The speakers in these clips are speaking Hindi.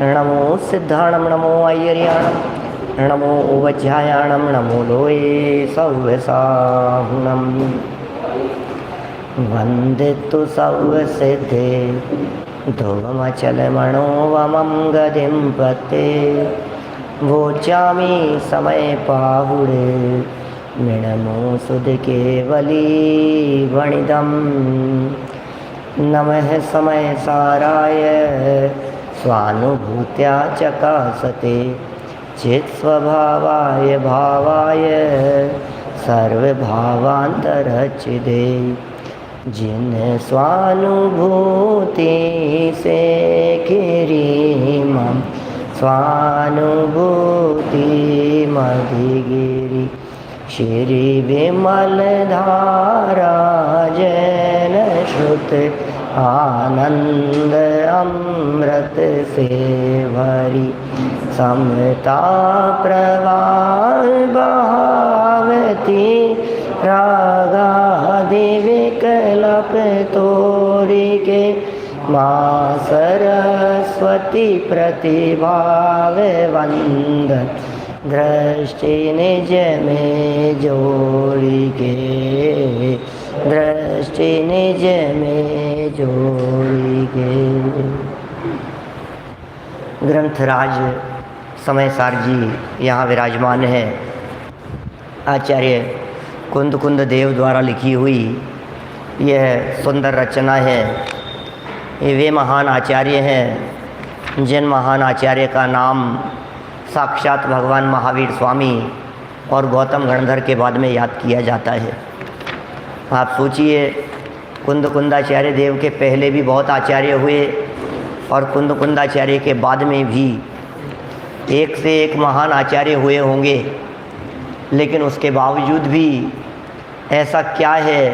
नमो सिद्धाणं नमो ऐयर्याणं नमो वज्रायाणं नमो लोये सव्यसाहुनं वन्दे तु सव्यसिद्धे ध्रुवमचलमणोवमं गतिं पते वोचामि समय पाहुरे नमो सुधकेवली वणिदं नमः समय साराय स्वानुभूत्या चकासते चित्स्वभावाय भावाय सर्वभावान्तरचिदे जिन स्वानुभूति से गिरिमं स्वानुभूति मधिगिरि श्री विमल धारा जन श्रुत आनंद अमृत से भरी समता प्रवाह बहावती रागादि विकल्प तोरी के माँ सरस्वती प्रतिभाव वंदन दृष्टि निज में जोड़ी के दृष्टि निज में जोड़ी के। ग्रंथराज समयसार जी यहाँ विराजमान है। आचार्य कुंद कुंद देव द्वारा लिखी हुई यह सुंदर रचना है। ये वे महान आचार्य हैं जिन महान आचार्य का नाम साक्षात भगवान महावीर स्वामी और गौतम गणधर के बाद में याद किया जाता है। आप सोचिए, कुंद कुंदाचार्य देव के पहले भी बहुत आचार्य हुए और कुंद कुंदाचार्य के बाद में भी एक से एक महान आचार्य हुए होंगे, लेकिन उसके बावजूद भी ऐसा क्या है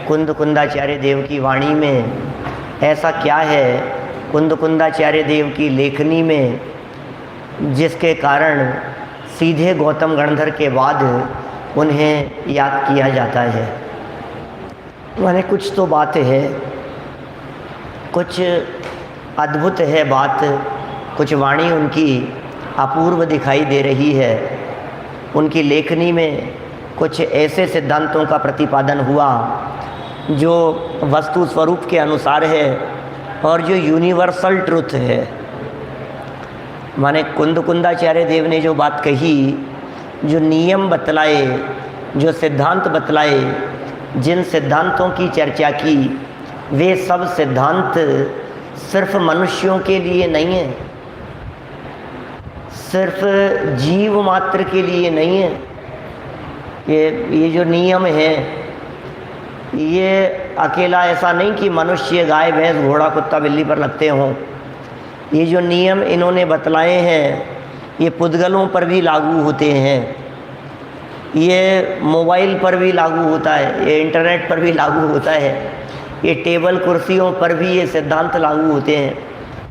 कुंद कुंदाचार्य देव की वाणी में, ऐसा क्या है कुंद कुंदाचार्य देव की लेखनी में, जिसके कारण सीधे गौतम गणधर के बाद उन्हें याद किया जाता है। माने कुछ तो बात है, कुछ अद्भुत है बात, कुछ वाणी उनकी अपूर्व दिखाई दे रही है। उनकी लेखनी में कुछ ऐसे सिद्धांतों का प्रतिपादन हुआ जो वस्तु स्वरूप के अनुसार है और जो यूनिवर्सल ट्रुथ है। माने कुंद कुंदाचार्य देव ने जो बात कही, जो नियम बतलाए, जो सिद्धांत बतलाए, जिन सिद्धांतों की चर्चा की, वे सब सिद्धांत सिर्फ मनुष्यों के लिए नहीं है, सिर्फ जीव मात्र के लिए नहीं है। ये जो नियम है, ये अकेला ऐसा नहीं कि मनुष्य गाय भैंस घोड़ा कुत्ता बिल्ली पर लगते हों। ये जो नियम इन्होंने बतलाए हैं, ये पुद्गलों पर भी लागू होते हैं, ये मोबाइल पर भी लागू होता है, ये इंटरनेट पर भी लागू होता है, ये टेबल कुर्सियों पर भी ये सिद्धांत लागू होते हैं।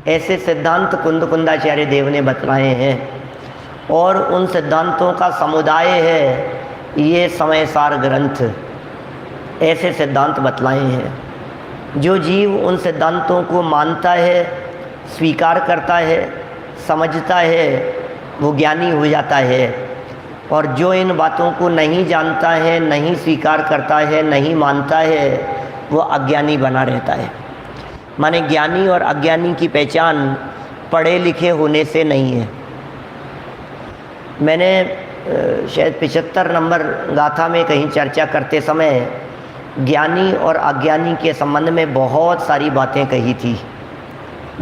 ऐसे सिद्धांत कुंद कुंदाचार्य देव ने बतलाए हैं और उन सिद्धांतों का समुदाय है ये समयसार ग्रंथ। ऐसे सिद्धांत बतलाए हैं, जो जीव उन सिद्धांतों को मानता है, स्वीकार करता है, समझता है, वो ज्ञानी हो जाता है। और जो इन बातों को नहीं जानता है, नहीं स्वीकार करता है, नहीं मानता है, वो अज्ञानी बना रहता है। माने ज्ञानी और अज्ञानी की पहचान पढ़े लिखे होने से नहीं है। मैंने शायद 75 नंबर गाथा में कहीं चर्चा करते समय ज्ञानी और अज्ञानी के संबंध में बहुत सारी बातें कही थी।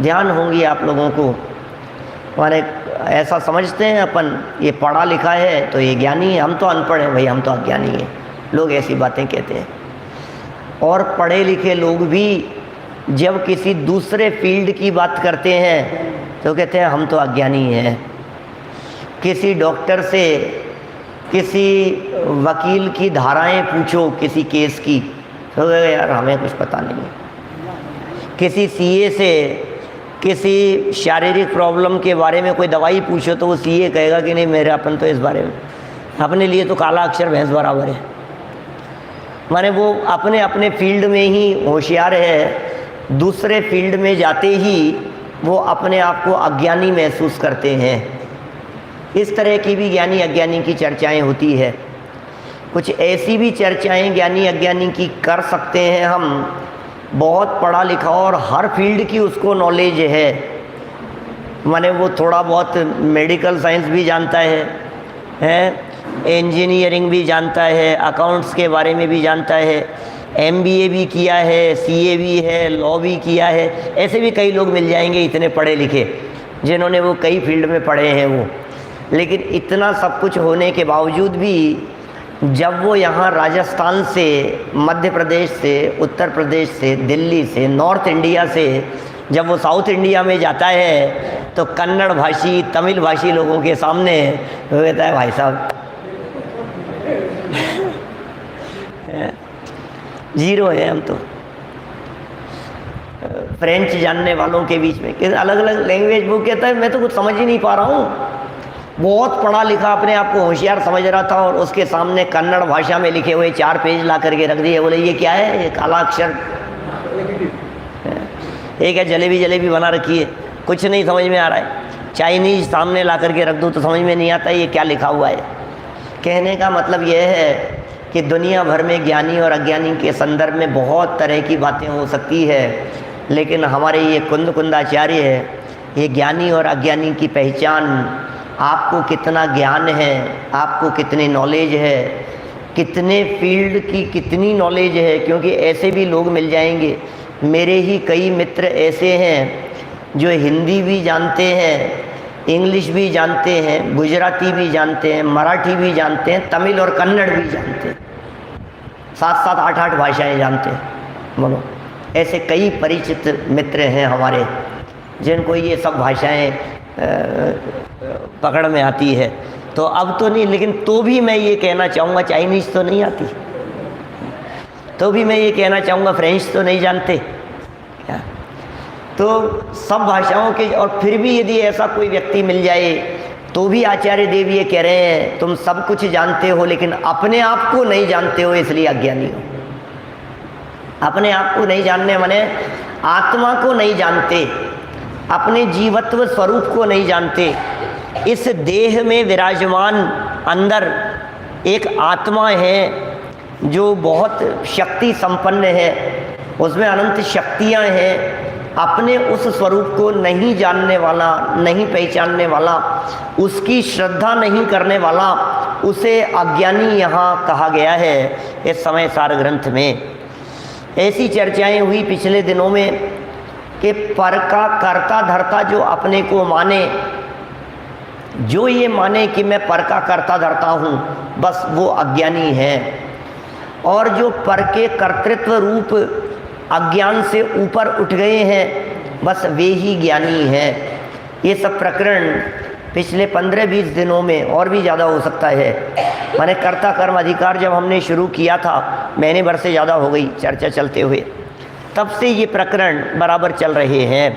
ध्यान होंगी आप लोगों को। माने ऐसा समझते हैं अपन, ये पढ़ा लिखा है तो ये ज्ञानी है, हम तो अनपढ़ हैं भाई, हम तो अज्ञानी हैं। लोग ऐसी बातें कहते हैं। और पढ़े लिखे लोग भी जब किसी दूसरे फील्ड की बात करते हैं तो कहते हैं हम तो अज्ञानी हैं। किसी डॉक्टर से, किसी वकील की धाराएं पूछो किसी केस की तो कहेगा यार हमें कुछ पता नहीं है। किसी सीए से किसी शारीरिक प्रॉब्लम के बारे में कोई दवाई पूछो तो वो सीए कहेगा कि नहीं मेरे अपन तो इस बारे में, अपने लिए तो काला अक्षर भैंस बराबर है। माने वो अपने अपने फील्ड में ही होशियार है, दूसरे फील्ड में जाते ही वो अपने आप को अज्ञानी महसूस करते हैं। इस तरह की भी ज्ञानी अज्ञानी की चर्चाएं होती है। कुछ ऐसी भी चर्चाएं ज्ञानी अज्ञानी की कर सकते हैं हम, बहुत पढ़ा लिखा और हर फील्ड की उसको नॉलेज है, माने वो थोड़ा बहुत मेडिकल साइंस भी जानता है, इंजीनियरिंग भी जानता है, अकाउंट्स के बारे में भी जानता है, MBA भी किया है, CA भी है, लॉ भी किया है। ऐसे भी कई लोग मिल जाएंगे इतने पढ़े लिखे जिन्होंने वो कई फील्ड में पढ़े हैं वो। लेकिन इतना सब कुछ होने के बावजूद भी जब वो यहाँ राजस्थान से, मध्य प्रदेश से, उत्तर प्रदेश से, दिल्ली से, नॉर्थ इंडिया से जब वो साउथ इंडिया में जाता है तो कन्नड़ भाषी, तमिल भाषी लोगों के सामने वो कहता है भाई साहब जीरो है हम तो। फ्रेंच जानने वालों के बीच में अलग अलग लैंग्वेज, वो कहता है मैं तो कुछ समझ ही नहीं पा रहा हूँ। बहुत पढ़ा लिखा अपने आप को होशियार समझ रहा था और उसके सामने कन्नड़ भाषा में लिखे हुए 4 पेज ला करके रख दिए। बोले ये क्या है, ये काला अक्षर, एक है जलेबी जलेबी बना रखी है, कुछ नहीं समझ में आ रहा है। चाइनीज सामने ला करके रख दूँ तो समझ में नहीं आता ये क्या लिखा हुआ है। कहने का मतलब यह है कि दुनिया भर में ज्ञानी और अज्ञानी के संदर्भ में बहुत तरह की बातें हो सकती है, लेकिन हमारे ये कुंदाचार्य है, ये ज्ञानी और अज्ञानी की पहचान, आपको कितना ज्ञान है, आपको कितनी नॉलेज है, कितने फील्ड की कितनी नॉलेज है। क्योंकि ऐसे भी लोग मिल जाएंगे, मेरे ही कई मित्र ऐसे हैं जो हिंदी भी जानते हैं, इंग्लिश भी जानते हैं, गुजराती भी जानते हैं, मराठी भी जानते हैं, तमिल और कन्नड़ भी जानते हैं, 7-7, 8-8 भाषाएं जानते हैं। बोलो, ऐसे कई परिचित मित्र हैं हमारे जिनको ये सब भाषाएं पकड़ में आती है। तो अब तो नहीं, लेकिन तो भी मैं ये कहना चाहूँगा, चाइनीज़ तो नहीं आती, तो भी मैं ये कहना चाहूँगा फ्रेंच तो नहीं जानते क्या। तो सब भाषाओं के, और फिर भी यदि ऐसा कोई व्यक्ति मिल जाए तो भी आचार्य देव ये कह रहे हैं तुम सब कुछ जानते हो लेकिन अपने आप को नहीं जानते हो, इसलिए अज्ञानी हो। अपने आप को नहीं जानने माने आत्मा को नहीं जानते, अपने जीवत्व स्वरूप को नहीं जानते। इस देह में विराजमान अंदर एक आत्मा है जो बहुत शक्ति संपन्न है, उसमें अनंत शक्तियां हैं। अपने उस स्वरूप को नहीं जानने वाला, नहीं पहचानने वाला, उसकी श्रद्धा नहीं करने वाला, उसे अज्ञानी यहाँ कहा गया है इस समय सार ग्रंथ में। ऐसी चर्चाएं हुई पिछले दिनों में कि पर का कर्ता धर्ता जो अपने को माने, जो ये माने कि मैं पर का कर्ता धर्ता हूँ, बस वो अज्ञानी है। और जो पर के कर्तृत्व रूप अज्ञान से ऊपर उठ गए हैं, बस वे ही ज्ञानी हैं। ये सब प्रकरण पिछले 15-20 दिनों में, और भी ज़्यादा हो सकता है, माने कर्ता कर्म अधिकार जब हमने शुरू किया था, महीने भर से ज़्यादा हो गई चर्चा चलते हुए, तब से ये प्रकरण बराबर चल रहे हैं।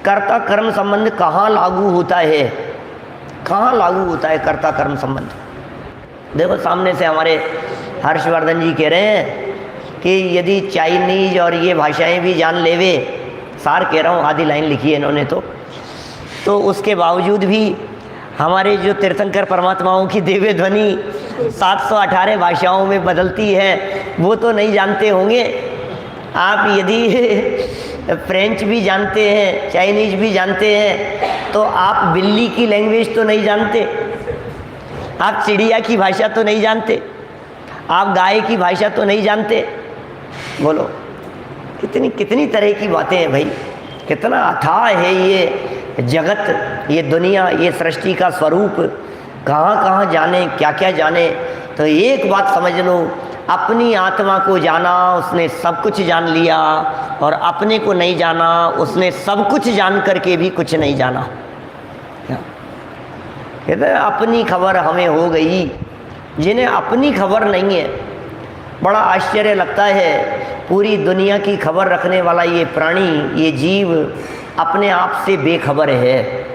कर्ता कर्म संबंध कहाँ लागू होता है, कहाँ लागू होता है कर्ता कर्म संबंध? देखो सामने से हमारे हर्षवर्धन जी कह रहे हैं कि यदि चाइनीज और ये भाषाएं भी जान लेवे, सार कह रहा हूँ, आधी लाइन लिखी है इन्होंने तो उसके बावजूद भी हमारे जो तीर्थंकर परमात्माओं की दिव्य ध्वनि 718 भाषाओं में बदलती है, वो तो नहीं जानते होंगे। आप यदि फ्रेंच भी जानते हैं, चाइनीज भी जानते हैं, तो आप बिल्ली की लैंग्वेज तो नहीं जानते, आप चिड़िया की भाषा तो नहीं जानते, आप गाय की भाषा तो नहीं जानते। बोलो, कितनी कितनी तरह की बातें हैं भाई, कितना अथाह है ये जगत, ये दुनिया, ये सृष्टि का स्वरूप, कहाँ कहाँ जाने, क्या क्या जाने। तो एक बात समझ लो, अपनी आत्मा को जाना उसने सब कुछ जान लिया, और अपने को नहीं जाना उसने सब कुछ जान करके भी कुछ नहीं जाना। कहते हैं अपनी खबर हमें हो गई, जिन्हें अपनी खबर नहीं है, बड़ा आश्चर्य लगता है। पूरी दुनिया की खबर रखने वाला ये प्राणी, ये जीव अपने आप से बेखबर है,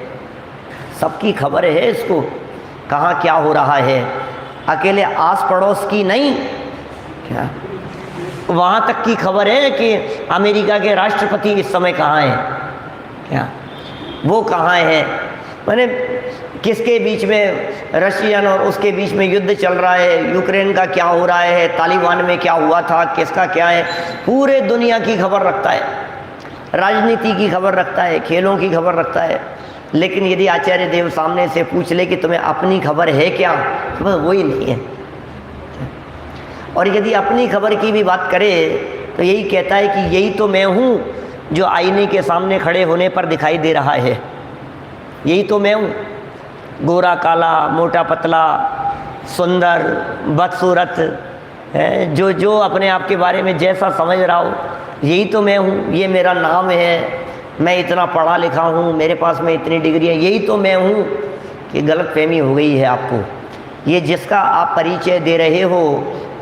सबकी खबर है इसको, कहाँ क्या हो रहा है, अकेले आस पड़ोस की नहीं, क्या वहाँ तक की खबर है कि अमेरिका के राष्ट्रपति इस समय कहाँ हैं, क्या वो कहाँ है, मैंने किसके बीच में, रशियन और उसके बीच में युद्ध चल रहा है, यूक्रेन का क्या हो रहा है, तालिबान में क्या हुआ था, किसका क्या है, पूरे दुनिया की खबर रखता है, राजनीति की खबर रखता है, खेलों की खबर रखता है। लेकिन यदि आचार्य देव सामने से पूछ ले कि तुम्हें अपनी खबर है क्या, तो बस वही नहीं है। और यदि अपनी खबर की भी बात करे तो यही कहता है कि यही तो मैं हूँ जो आईने के सामने खड़े होने पर दिखाई दे रहा है, यही तो मैं हूँ, गोरा काला, मोटा पतला, सुंदर बदसूरत, जो जो अपने आप के बारे में जैसा समझ रहा हो, यही तो मैं हूँ, ये मेरा नाम है, मैं इतना पढ़ा लिखा हूँ, मेरे पास में इतनी डिग्री है, यही तो मैं हूँ। कि गलतफहमी हो गई है आपको। ये जिसका आप परिचय दे रहे हो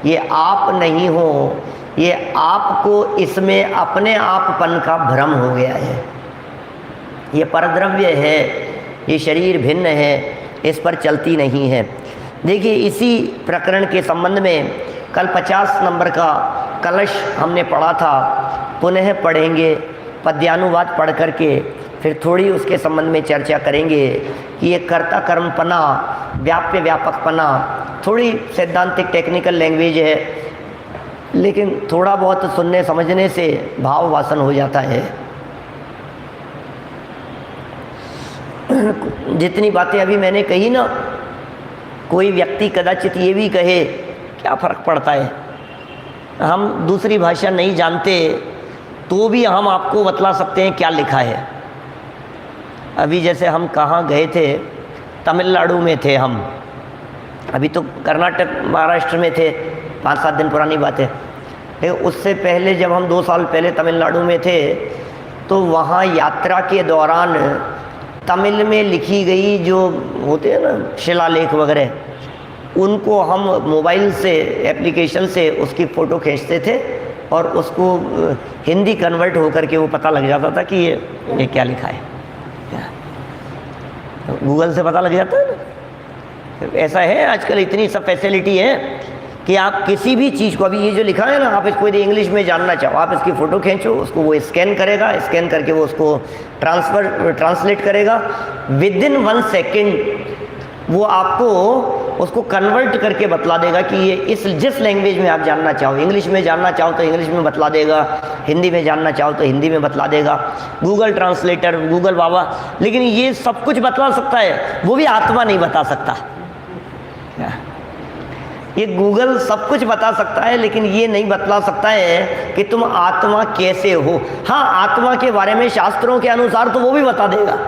ये आप नहीं हो, ये आपको इसमें अपने आपपन का भ्रम हो गया है। ये परद्रव्य है, ये शरीर भिन्न है, इस पर चलती नहीं है। देखिए इसी प्रकरण के संबंध में कल 50 नंबर का कलश हमने पढ़ा था, पुनः पढ़ेंगे, पद्यानुवाद पढ़ करके फिर थोड़ी उसके संबंध में चर्चा करेंगे कि ये कर्ता कर्मपना, व्याप्य व्यापकपना, थोड़ी सैद्धांतिक टेक्निकल लैंग्वेज है, लेकिन थोड़ा बहुत सुनने समझने से भाव वासन हो जाता है। जितनी बातें अभी मैंने कही ना, कोई व्यक्ति कदाचित ये भी कहे क्या फ़र्क पड़ता है, हम दूसरी भाषा नहीं जानते तो भी हम आपको बतला सकते हैं क्या लिखा है। अभी जैसे हम कहाँ गए थे, तमिलनाडु में थे हम, अभी तो कर्नाटक महाराष्ट्र में थे, 5-7 दिन पुरानी बात है। लेकिन उससे पहले जब हम 2 साल पहले तमिलनाडु में थे तो वहाँ यात्रा के दौरान तमिल में लिखी गई जो होते हैं ना शिलालेख वगैरह, उनको हम मोबाइल से, एप्लीकेशन से उसकी फ़ोटो खींचते थे और उसको हिंदी कन्वर्ट होकर के वो पता लग जाता था कि ये क्या लिखा है। गूगल से पता लग जाता है ना। ऐसा है आजकल, इतनी सब फैसिलिटी है कि आप किसी भी चीज़ को, अभी ये जो लिखा है ना, आप इसको यदि इंग्लिश में जानना चाहो, आप इसकी फ़ोटो खींचो, उसको वो स्कैन करेगा, स्कैन करके वो उसको ट्रांसलेट करेगा, विदिन 1 सेकेंड वो आपको उसको कन्वर्ट करके बतला देगा कि ये इस जिस लैंग्वेज में आप जानना चाहो, इंग्लिश में जानना चाहो तो इंग्लिश में बतला देगा, हिंदी में जानना चाहो तो हिंदी में बतला देगा, गूगल ट्रांसलेटर, गूगल बाबा। लेकिन ये सब कुछ बतला सकता है, वो भी आत्मा नहीं बता सकता। ये गूगल सब कुछ बता सकता है लेकिन ये नहीं बतला सकता है कि तुम आत्मा कैसे हो। हाँ, आत्मा के बारे में शास्त्रों के अनुसार तो वो भी बता देगा,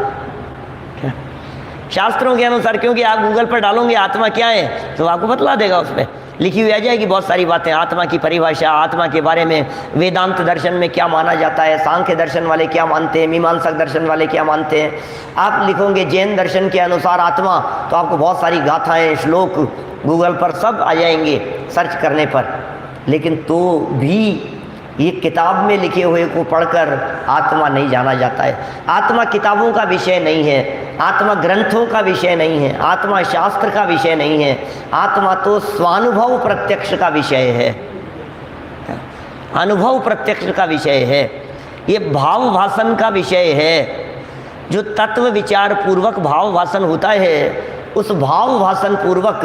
शास्त्रों के अनुसार, क्योंकि आप गूगल पर डालोगे आत्मा क्या है तो आपको बतला देगा, उस पर लिखी हुई आ जाएगी बहुत सारी बातें, आत्मा की परिभाषा, आत्मा के बारे में वेदांत दर्शन में क्या माना जाता है, सांख्य दर्शन वाले क्या मानते हैं, मीमांसक दर्शन वाले क्या मानते हैं। आप लिखोगे जैन दर्शन के अनुसार आत्मा, तो आपको बहुत सारी गाथाएं, श्लोक गूगल पर सब आ जाएंगे सर्च करने पर। लेकिन तो भी ये किताब में लिखे हुए को पढ़कर आत्मा नहीं जाना जाता है। आत्मा किताबों का विषय नहीं है, आत्मा ग्रंथों का विषय नहीं है, आत्मा शास्त्र का विषय नहीं है, आत्मा तो स्वानुभव प्रत्यक्ष का विषय है, अनुभव प्रत्यक्ष का विषय है, ये भाव भाषण का विषय है। जो तत्व विचार पूर्वक भाव भाषण होता है, उस भाव भाषण पूर्वक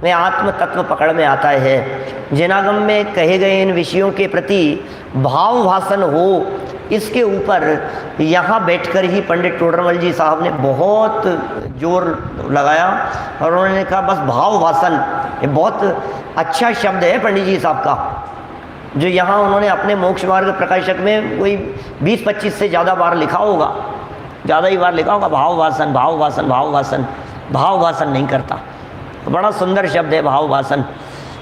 में आत्म तत्व पकड़ में आता है। जिनागम में कहे गए इन विषयों के प्रति भाव भाषण हो, इसके ऊपर यहाँ बैठकर ही पंडित टोडरमल जी साहब ने बहुत जोर लगाया और उन्होंने कहा बस भाव भाषण, ये बहुत अच्छा शब्द है पंडित जी साहब का, जो यहाँ उन्होंने अपने मोक्ष मार्ग प्रकाशक में कोई 20-25 से ज़्यादा बार लिखा होगा, ज़्यादा ही बार लिखा होगा, भाव भाषण, भाव भाषण, भाव भाषण। भाव भाषण नहीं करता, बड़ा सुंदर शब्द है भाव भाषण।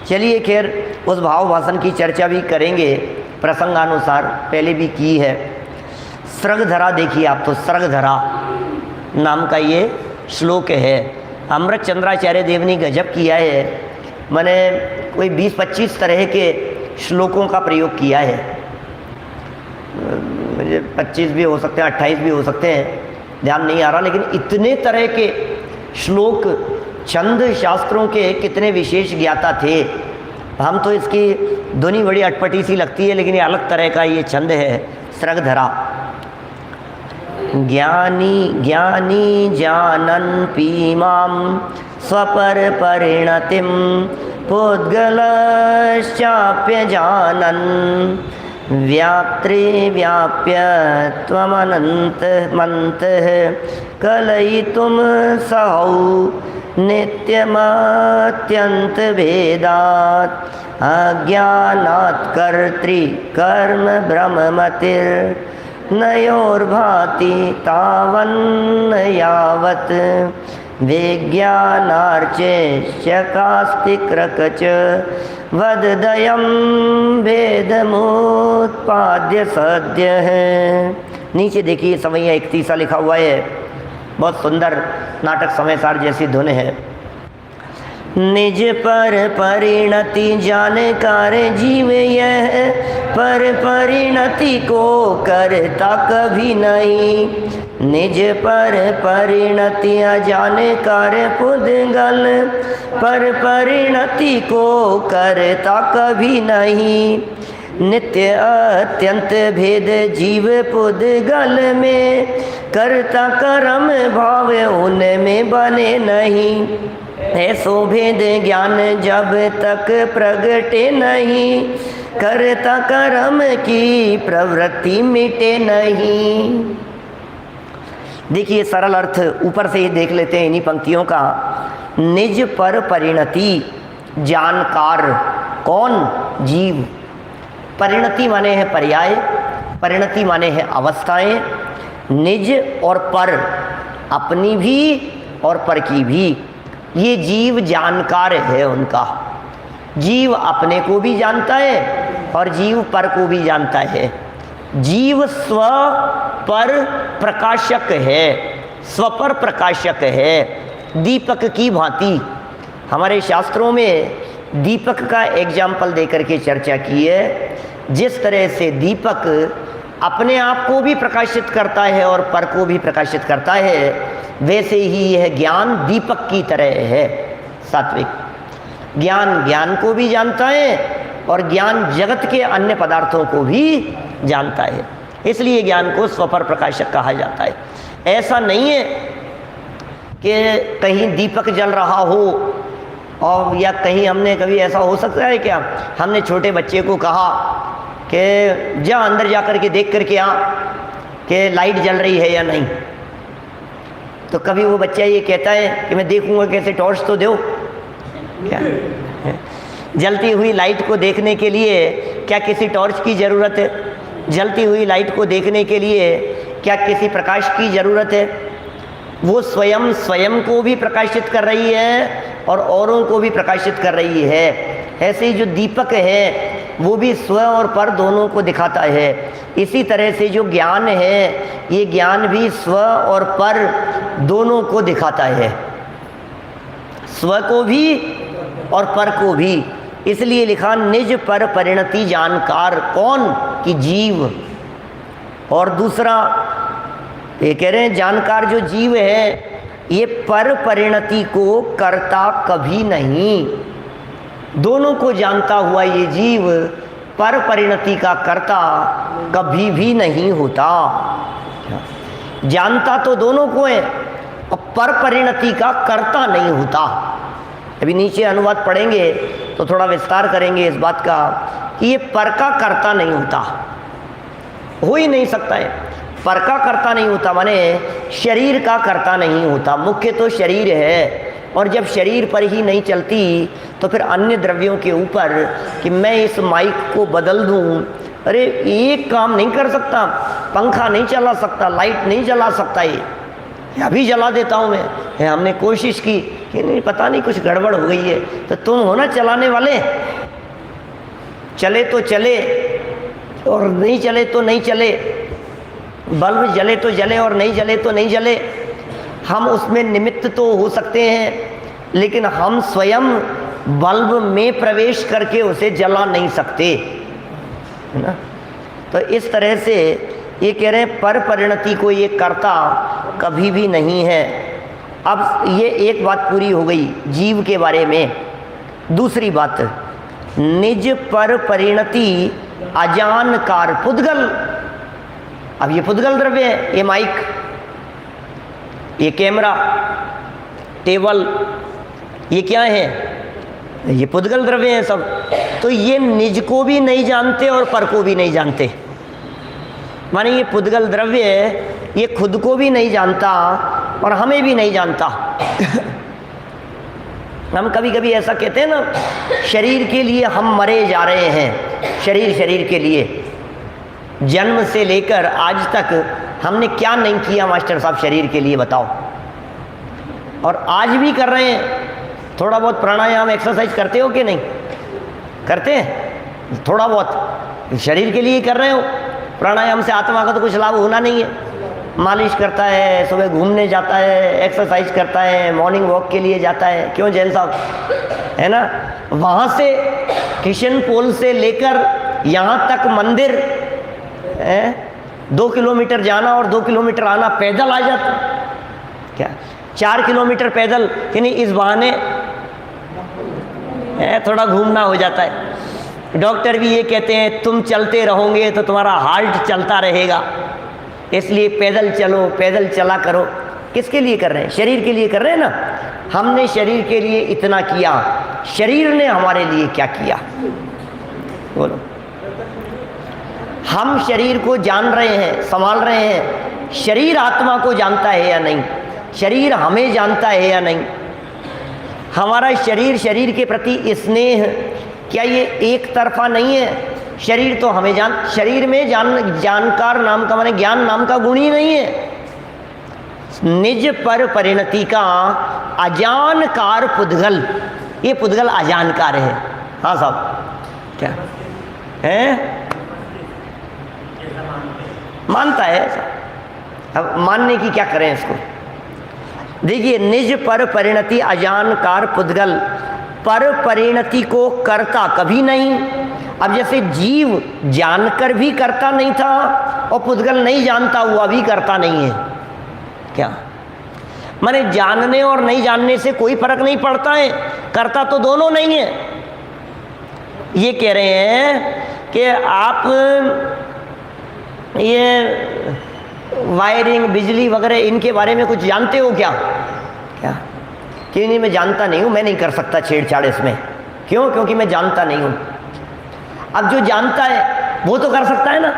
चलिए खैर, उस भाव भाषण की चर्चा भी करेंगे प्रसंगानुसार, पहले भी की है। स्रगधरा देखिए आप, तो स्रगधरा नाम का ये श्लोक है, अमृत चंद्राचार्य देव ने गजब किया है। मैंने कोई 20-25 तरह के श्लोकों का प्रयोग किया है, मुझे 25 भी हो सकते हैं, 28 भी हो सकते हैं, ध्यान नहीं आ रहा, लेकिन इतने तरह के श्लोक, छंद शास्त्रों के कितने विशेष ज्ञाता थे। हम तो इसकी धुनी बड़ी अटपटी सी लगती है, लेकिन ये अलग तरह का ये छंद है, स्रगधरा। ज्ञानी ज्ञानी जानन् पीमां स्वपर परिणतिं पुद्गलश्चाप्यजानन् व्याप्त्रे व्याप्य त्वमनन्तमन्तः कलयितुं सहौ नित्यमत्यन्तभेदात् अज्ञानात् कर्तृकर्म भ्रममतिर्नयोर्भाति तावन्न यावत् विज्ञानार्चेश्चकास्तिक्रकच वददयं भेदमुत्पाद्य सद्यः। नीचे देखिए सवैया 31 लिखा हुआ है, बहुत सुंदर नाटक समय सार जैसी धुन है। निज पर परिणति जानकार जीव यह पर परिणति को करता कभी नहीं। निज पर परिणति अजानकार पुद्गल पर परिणति को करता कभी नहीं। नित्य अत्यंत भेद जीव पुद्गल में करता कर्म भाव उनमें बने नहीं। ऐसो भेद ज्ञान जब तक प्रगटे नहीं करता कर्म की प्रवृत्ति मिटे नहीं। देखिए सरल अर्थ ऊपर से ही देख लेते हैं इन्हीं पंक्तियों का। निज पर परिणति जानकार कौन? जीव। परिणति माने है पर्याय, परिणति माने है अवस्थाएं। निज और पर, अपनी भी और पर की भी, ये जीव जानकार है उनका। जीव अपने को भी जानता है और जीव पर को भी जानता है। जीव स्व पर प्रकाशक है, स्व पर प्रकाशक है, दीपक की भांति। हमारे शास्त्रों में दीपक का एग्जाम्पल देकर के चर्चा की है। जिस तरह से दीपक अपने आप को भी प्रकाशित करता है और पर को भी प्रकाशित करता है, वैसे ही यह ज्ञान दीपक की तरह है। सात्विक ज्ञान ज्ञान को भी जानता है और ज्ञान जगत के अन्य पदार्थों को भी जानता है, इसलिए ज्ञान को स्वपर प्रकाशक कहा जाता है। ऐसा नहीं है कि कहीं दीपक जल रहा हो और या कहीं हमने कभी ऐसा हो सकता है क्या, हमने छोटे बच्चे को कहा कि जा अंदर जा कर के देख करके आ कि लाइट जल रही है या नहीं, तो कभी वो बच्चा ये कहता है कि मैं देखूंगा कैसे, टॉर्च तो दो। क्या जलती हुई लाइट को देखने के लिए क्या किसी टॉर्च की ज़रूरत है? जलती हुई लाइट को देखने के लिए क्या किसी प्रकाश की ज़रूरत है? वो स्वयं स्वयं को भी प्रकाशित कर रही है और औरों को भी प्रकाशित कर रही है। ऐसे ही जो दीपक है वो भी स्व और पर दोनों को दिखाता है। इसी तरह से जो ज्ञान है, ये ज्ञान भी स्व और पर दोनों को दिखाता है, स्व को भी और पर को भी। इसलिए लिखा निज पर परिणति जानकार कौन? कि जीव। और दूसरा ये कह रहे हैं जानकार जो जीव है ये पर परिणति को करता कभी नहीं। दोनों को जानता हुआ ये जीव पर परिणति का करता कभी भी नहीं होता। जानता तो दोनों को है और पर परिणति का करता नहीं होता। अभी नीचे अनुवाद पढ़ेंगे तो थोड़ा विस्तार करेंगे इस बात का कि ये पर का करता नहीं होता, हो ही नहीं सकता है। पर का करता नहीं होता माने शरीर का करता नहीं होता। मुख्य तो शरीर है और जब शरीर पर ही नहीं चलती तो फिर अन्य द्रव्यों के ऊपर कि मैं इस माइक को बदल दूं, अरे एक काम नहीं कर सकता, पंखा नहीं चला सकता, लाइट नहीं जला सकता, ये अभी जला देता हूँ मैं। हमने कोशिश की कि नहीं, पता नहीं कुछ गड़बड़ हो गई है। तो तुम हो ना चलाने वाले, चले तो चले और नहीं चले तो नहीं चले, बल्ब जले तो जले और नहीं जले तो नहीं जले। हम उसमें निमित्त तो हो सकते हैं लेकिन हम स्वयं बल्ब में प्रवेश करके उसे जला नहीं सकते, है ना। तो इस तरह से ये कह रहे हैं पर परिणति को ये करता कभी भी नहीं है। अब ये एक बात पूरी हो गई जीव के बारे में। दूसरी बात, निज पर परिणति अजानकार पुद्गल। अब ये पुद्गल द्रव्य है, ये माइक ये कैमरा, टेबल, ये क्या है? ये पुद्गल द्रव्य हैं सब। तो ये निज को भी नहीं जानते और पर को भी नहीं जानते। माने ये पुद्गल द्रव्य ये खुद को भी नहीं जानता और हमें भी नहीं जानता। हम कभी कभी ऐसा कहते हैं ना, शरीर के लिए हम मरे जा रहे हैं। शरीर के लिए जन्म से लेकर आज तक हमने क्या नहीं किया मास्टर साहब शरीर के लिए, बताओ। और आज भी कर रहे हैं। थोड़ा बहुत प्राणायाम एक्सरसाइज करते हो कि नहीं करते हैं? थोड़ा बहुत शरीर के लिए कर रहे हो। प्राणायाम से आत्मा का तो कुछ लाभ होना नहीं है। मालिश करता है, सुबह घूमने जाता है, एक्सरसाइज करता है, मॉर्निंग वॉक के लिए जाता है, क्यों जैन साहब, है ना? वहाँ से किशन पोल से लेकर यहाँ तक मंदिर है, 2 किलोमीटर जाना और 2 किलोमीटर आना, पैदल आ जाता क्या? 4 किलोमीटर पैदल, यानी इस बहाने थोड़ा घूमना हो जाता है। डॉक्टर भी ये कहते हैं तुम चलते रहोगे तो तुम्हारा हार्ट चलता रहेगा, इसलिए पैदल चलो, पैदल चला करो। किसके लिए कर रहे हैं? शरीर के लिए कर रहे हैं ना। हमने शरीर के लिए इतना किया, शरीर ने हमारे लिए क्या किया? बोलो। हम शरीर को जान रहे हैं, संभाल रहे हैं। शरीर आत्मा को जानता है या नहीं? शरीर हमें जानता है या नहीं? हमारा शरीर के प्रति स्नेह क्या ये एक तरफा नहीं है? शरीर तो हमें शरीर में जानकार नाम का माने ज्ञान नाम का गुण ही नहीं है। निज पर परिणति का अजानकार पुद्गल, ये पुद्गल अजानकार है। हाँ साहब, क्या है? मानता है। अब मानने की क्या करें इसको? देखिए, निज पर परिणति अजानकार पुद्गल, पर परिणति को करता कभी नहीं। अब जैसे जीव जानकर भी करता नहीं था और पुद्गल नहीं जानता हुआ भी करता नहीं है। क्या माने? जानने और नहीं जानने से कोई फर्क नहीं पड़ता है, करता तो दोनों नहीं है। ये कह रहे हैं कि आप ये वायरिंग, बिजली वगैरह इनके बारे में कुछ जानते हो क्या? क्या कि नहीं, मैं जानता नहीं हूँ, मैं नहीं कर सकता छेड़छाड़ इसमें। क्यों? क्योंकि मैं जानता नहीं हूँ। अब जो जानता है वो तो कर सकता है ना।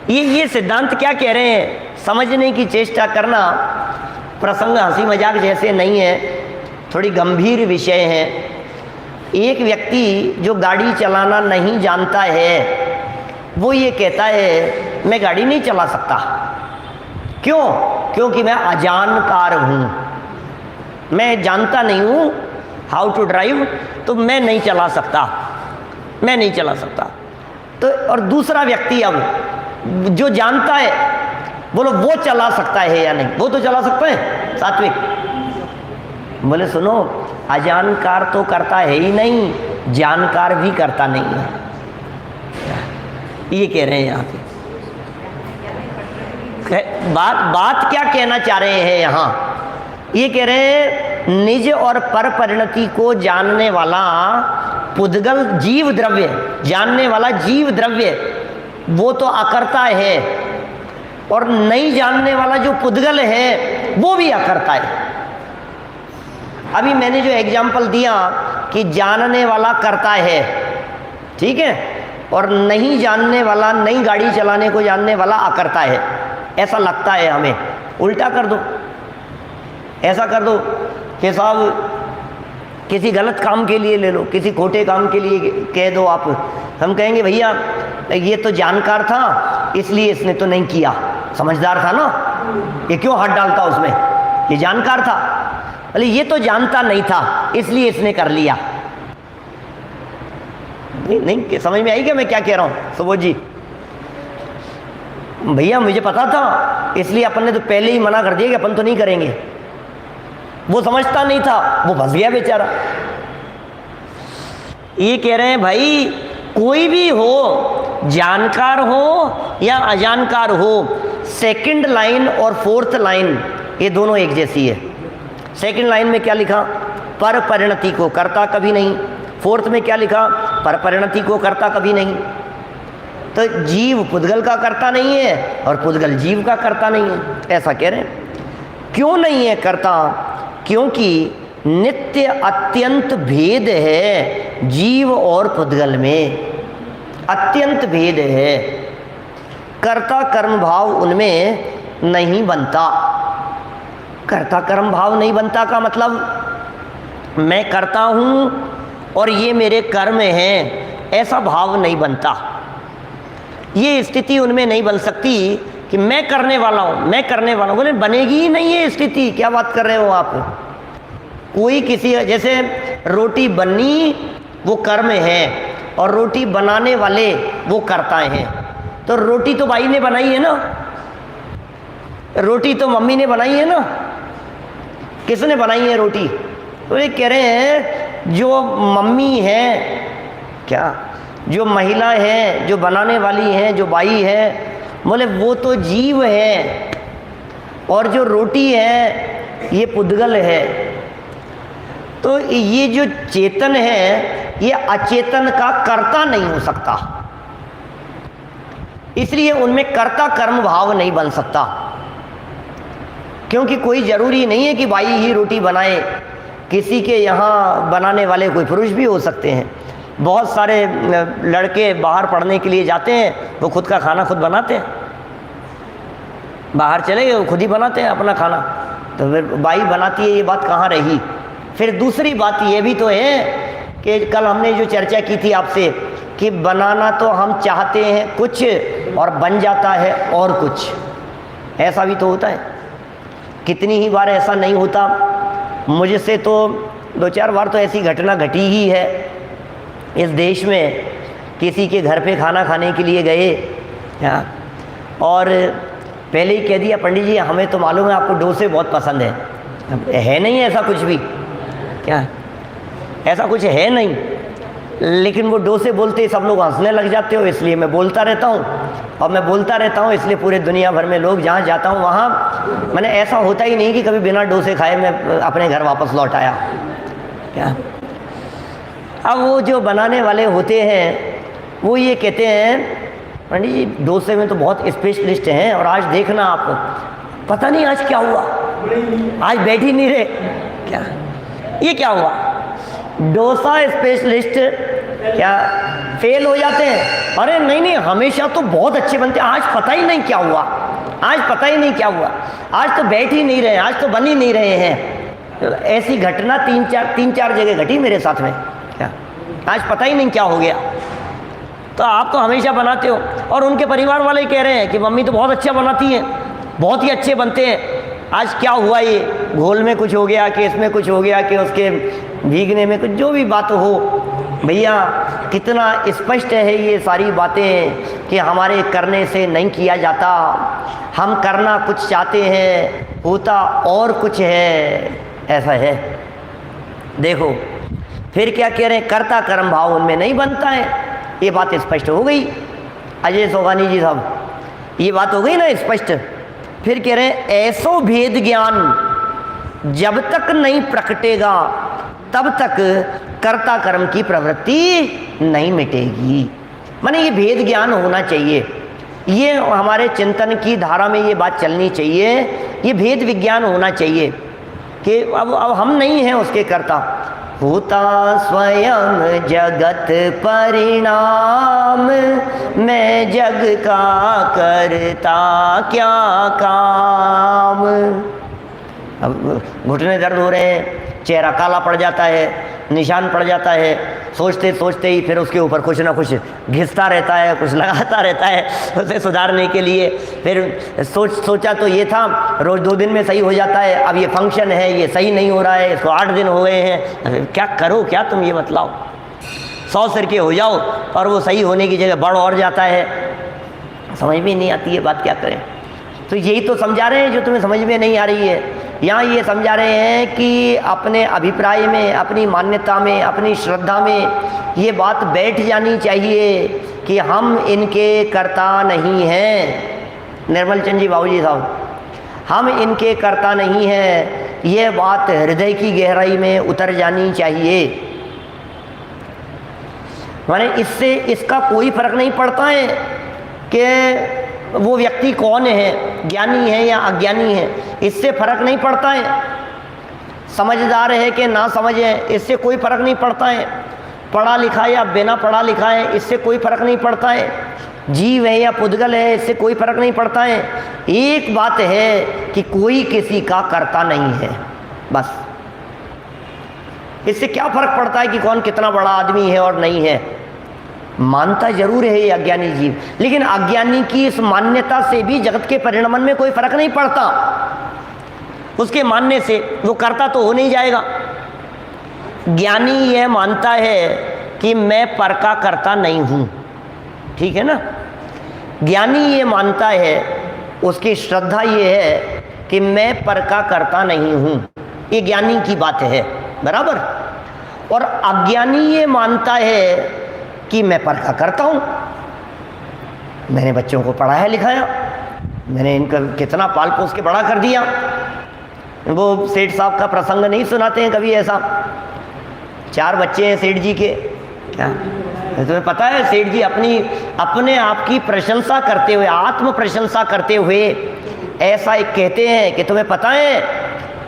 ये सिद्धांत क्या कह रहे हैं, समझने की चेष्टा करना। प्रसंग हंसी मजाक जैसे नहीं है, थोड़ी गंभीर विषय है। एक व्यक्ति जो गाड़ी चलाना नहीं जानता है वो ये कहता है मैं गाड़ी नहीं चला सकता। क्यों? क्योंकि मैं अजानकार हूँ, मैं जानता नहीं हूँ हाउ टू ड्राइव, तो मैं नहीं चला सकता, मैं नहीं चला सकता। तो और दूसरा व्यक्ति अब जो जानता है, बोलो वो चला सकता है या नहीं? वो तो चला सकता है सात्विक। बोले सुनो, अजानकार तो करता है ही नहीं, जानकार भी करता नहीं है। ये कह रहे हैं यहाँ पे। बात क्या कहना चाह रहे हैं यहाँ? ये कह रहे हैं निज और पर परिणति को जानने वाला पुद्गल जीव द्रव्य, जानने वाला जीव द्रव्य वो तो अकर्ता है, और नहीं जानने वाला जो पुद्गल है वो भी अकर्ता है। अभी मैंने जो एग्जाम्पल दिया कि जानने वाला करता है, ठीक है, और नहीं जानने वाला, नहीं गाड़ी चलाने को जानने वाला अकर्ता है, ऐसा लगता है हमें। उल्टा कर दो, ऐसा कर दो कि साहब किसी गलत काम के लिए ले लो, किसी खोटे काम के लिए कह दो आप। हम कहेंगे भैया ये तो जानकार था इसलिए इसने तो नहीं किया, समझदार था ना, ये क्यों हाथ डालता उसमें, ये जानकार था। अरे ये तो जानता नहीं था इसलिए इसने कर लिया। नहीं समझ में आई क्या मैं क्या कह रहा हूँ सुबोध जी? भैया मुझे पता था इसलिए अपन ने तो पहले ही मना कर दिया कि अपन तो नहीं करेंगे। वो समझता नहीं था, वो फंस गया बेचारा। ये कह रहे हैं भाई कोई भी हो, जानकार हो या अजानकार हो, सेकंड लाइन और फोर्थ लाइन ये दोनों एक जैसी है। सेकंड लाइन में क्या लिखा? पर परिणति को करता कभी नहीं। फोर्थ में क्या लिखा? पर परिणति को करता कभी नहीं। तो जीव पुद्गल का कर्ता नहीं है और पुद्गल जीव का कर्ता नहीं है, ऐसा कह रहे हैं। क्यों नहीं है कर्ता? क्योंकि नित्य अत्यंत भेद है जीव और पुद्गल में, अत्यंत भेद है। कर्ता कर्म भाव उनमें नहीं बनता। कर्ता कर्म भाव नहीं बनता का मतलब मैं करता हूँ और ये मेरे कर्म हैं, ऐसा भाव नहीं बनता। ये स्थिति उनमें नहीं बन सकती कि मैं करने वाला हूँ, मैं करने वाला हूँ। बोले बनेगी ही नहीं ये स्थिति, क्या बात कर रहे हो आप? कोई किसी, जैसे रोटी बननी वो कर्म है और रोटी बनाने वाले वो कर्ता हैं। तो रोटी तो भाई ने बनाई है ना, रोटी तो मम्मी ने बनाई है ना, किसने बनाई है रोटी? तो ये कह रहे हैं जो मम्मी है, क्या जो महिला है, जो बनाने वाली है, जो बाई है, बोले वो तो जीव है और जो रोटी है ये पुद्गल है। तो ये जो चेतन है ये अचेतन का कर्ता नहीं हो सकता, इसलिए उनमें कर्ता कर्म भाव नहीं बन सकता। क्योंकि कोई ज़रूरी नहीं है कि बाई ही रोटी बनाए, किसी के यहाँ बनाने वाले कोई पुरुष भी हो सकते हैं। बहुत सारे लड़के बाहर पढ़ने के लिए जाते हैं, वो खुद का खाना खुद बनाते हैं, बाहर चले गए वो खुद ही बनाते हैं अपना खाना। तो फिर बाई बनाती है, ये बात कहाँ रही? फिर दूसरी बात ये भी तो है कि कल हमने जो चर्चा की थी आपसे कि बनाना तो हम चाहते हैं कुछ और बन जाता है और कुछ, ऐसा भी तो होता है। कितनी ही बार ऐसा नहीं होता? मुझसे तो 2-4 बार तो ऐसी घटना घटी ही है इस देश में। किसी के घर पे खाना खाने के लिए गए और पहले ही कह दिया, पंडित जी हमें तो मालूम है आपको डोसे बहुत पसंद है नहीं ऐसा कुछ भी, क्या ऐसा कुछ है नहीं, लेकिन वो डोसे बोलते ही सब लोग हंसने लग जाते हो, इसलिए मैं बोलता रहता हूँ। और मैं बोलता रहता हूँ इसलिए पूरे दुनिया भर में लोग जहाँ जाता हूँ वहाँ, मैंने ऐसा होता ही नहीं कि कभी बिना डोसे खाए मैं अपने घर वापस लौट आया। क्या अब वो जो बनाने वाले होते हैं वो ये कहते हैं, पंडित जी डोसे में तो बहुत स्पेशलिस्ट हैं और आज देखना आप, पता नहीं आज क्या हुआ, आज बैठ ही नहीं रहे, क्या ये क्या हुआ? डोसा स्पेशलिस्ट क्या फेल हो जाते हैं? अरे नहीं हमेशा तो बहुत अच्छे बनते हैं, आज पता ही नहीं क्या हुआ, आज पता ही नहीं क्या हुआ, आज तो बैठ ही नहीं रहे, आज तो बन ही नहीं रहे हैं। ऐसी घटना 3-4 जगह घटी मेरे साथ में, क्या आज पता ही नहीं क्या हो गया। तो आप तो हमेशा बनाते हो। और उनके परिवार वाले कह रहे हैं कि मम्मी तो बहुत अच्छा बनाती हैं, बहुत ही अच्छे बनते हैं, आज क्या हुआ, ये घोल में कुछ हो गया कि इसमें कुछ हो गया कि उसके भीगने में कुछ, जो भी बात हो। भैया कितना स्पष्ट है ये सारी बातें कि हमारे करने से नहीं किया जाता, हम करना कुछ चाहते हैं, होता और कुछ है, ऐसा है। देखो फिर क्या कह रहे हैं, कर्ता कर्म भाव उनमें नहीं बनता है, ये बात स्पष्ट हो गई अजय सोगानी जी साहब, ये बात हो गई ना स्पष्ट। फिर कह रहे हैं ऐसो भेद ज्ञान जब तक नहीं प्रकटेगा तब तक कर्ता कर्म की प्रवृत्ति नहीं मिटेगी। माने ये भेद ज्ञान होना चाहिए, ये हमारे चिंतन की धारा में ये बात चलनी चाहिए, ये भेद विज्ञान होना चाहिए कि अब हम नहीं हैं उसके कर्ता, होता स्वयं जगत परिणाम, मैं जग का करता क्या काम। अब घुटने दर्द हो रहे हैं, चेहरा काला पड़ जाता है, निशान पड़ जाता है, सोचते सोचते ही फिर उसके ऊपर कुछ ना कुछ घिसता रहता है, कुछ लगाता रहता है उसे सुधारने के लिए। फिर सोचा तो ये था रोज़ 2 दिन में सही हो जाता है, अब ये फंक्शन है, ये सही नहीं हो रहा है, इसको 8 दिन हो गए हैं, क्या करो क्या तुम ये बतलाओ। 100 सिर के हो जाओ और वो सही होने की जगह बढ़ और जाता है, समझ में नहीं आती है बात, क्या करें। तो यही तो समझा रहे हैं जो तुम्हें समझ में नहीं आ रही है। यहाँ ये समझा रहे हैं कि अपने अभिप्राय में, अपनी मान्यता में, अपनी श्रद्धा में ये बात बैठ जानी चाहिए कि हम इनके कर्ता नहीं हैं। निर्मल चंद जी बाबूजी साहब, हम इनके कर्ता नहीं हैं, ये बात हृदय की गहराई में उतर जानी चाहिए। माने इससे इसका कोई फर्क नहीं पड़ता है कि वो व्यक्ति कौन है, ज्ञानी है या अज्ञानी है, इससे फर्क नहीं पड़ता है। समझदार है कि ना समझ है, इससे कोई फर्क नहीं पड़ता है। पढ़ा लिखा या बिना पढ़ा लिखा है, इससे कोई फर्क नहीं पड़ता है। जीव है या पुद्गल है, इससे कोई फर्क नहीं पड़ता है। एक बात है कि कोई किसी का करता नहीं है, बस। इससे क्या फर्क पड़ता है कि कौन कितना बड़ा आदमी है और नहीं है। मानता जरूर है ये अज्ञानी जीव, लेकिन अज्ञानी की इस मान्यता से भी जगत के परिणामन में कोई फर्क नहीं पड़ता। उसके मानने से वो करता तो हो नहीं जाएगा। ज्ञानी यह मानता है कि मैं पर का करता नहीं हूं, ठीक है ना। ज्ञानी ये मानता है, उसकी श्रद्धा ये है कि मैं पर का करता नहीं हूं, ये ज्ञानी की बात है, बराबर। और अज्ञानी ये मानता है कि मैं पर का करता हूं। मैंने बच्चों को पढ़ाया लिखाया, मैंने इनका कितना पाल पोस के बड़ा कर दिया। वो सेठ साहब का प्रसंग नहीं सुनाते हैं कभी ऐसा, 4 बच्चे हैं सेठ जी के, क्या तुम्हें पता है? सेठ जी अपने आप की प्रशंसा करते हुए, आत्म प्रशंसा करते हुए ऐसा एक कहते हैं कि तुम्हें पता है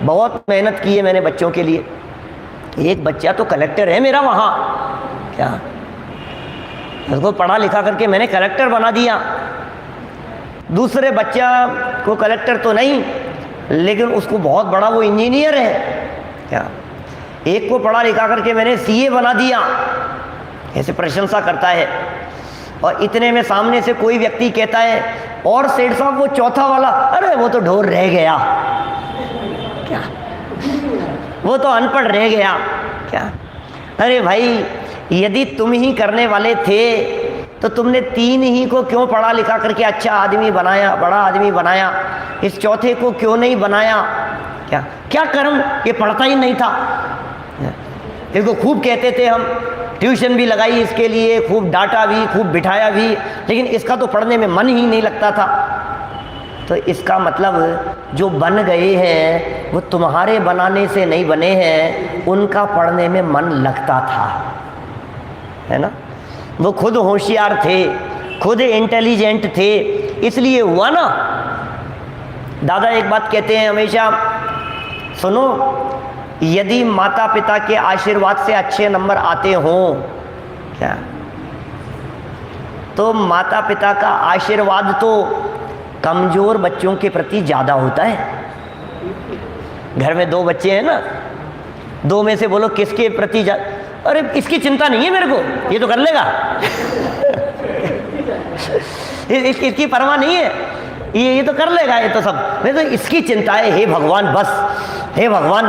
बहुत मेहनत की है मैंने बच्चों के लिए। एक बच्चा तो कलेक्टर है मेरा वहाँ, क्या उसको पढ़ा लिखा करके मैंने कलेक्टर बना दिया। दूसरे बच्चा को कलेक्टर तो नहीं, लेकिन उसको बहुत बड़ा वो इंजीनियर है, क्या एक को पढ़ा लिखा करके मैंने सीए बना दिया। ऐसे प्रशंसा करता है। और इतने में सामने से कोई व्यक्ति कहता है, और सेठ साहब वो चौथा वाला, अरे वो तो ढोर रह गया, क्या वो तो अनपढ़ रह गया, क्या। अरे भाई, यदि तुम ही करने वाले थे तो तुमने 3 ही को क्यों पढ़ा लिखा करके अच्छा आदमी बनाया, बड़ा आदमी बनाया, इस चौथे को क्यों नहीं बनाया? क्या क्या कर्म, ये पढ़ता ही नहीं था। इसको खूब कहते थे हम, ट्यूशन भी लगाई इसके लिए, खूब डांटा भी, खूब बिठाया भी, लेकिन इसका तो पढ़ने में मन ही नहीं लगता था। तो इसका मतलब जो बन गए हैं वो तुम्हारे बनाने से नहीं बने हैं, उनका पढ़ने में मन लगता था, है ना। वो खुद होशियार थे, खुद इंटेलिजेंट थे, इसलिए हुआ ना। दादा एक बात कहते हैं हमेशा, सुनो, यदि माता पिता के आशीर्वाद से अच्छे नंबर आते हों, क्या तो माता पिता का आशीर्वाद तो कमजोर बच्चों के प्रति ज़्यादा होता है। घर में 2 बच्चे हैं ना, 2 में से बोलो किसके प्रति अरे इसकी चिंता नहीं है मेरे को, ये तो कर लेगा इसकी परवाह नहीं है, ये तो कर लेगा, ये तो सब, नहीं तो इसकी चिंता है। हे भगवान, बस, हे भगवान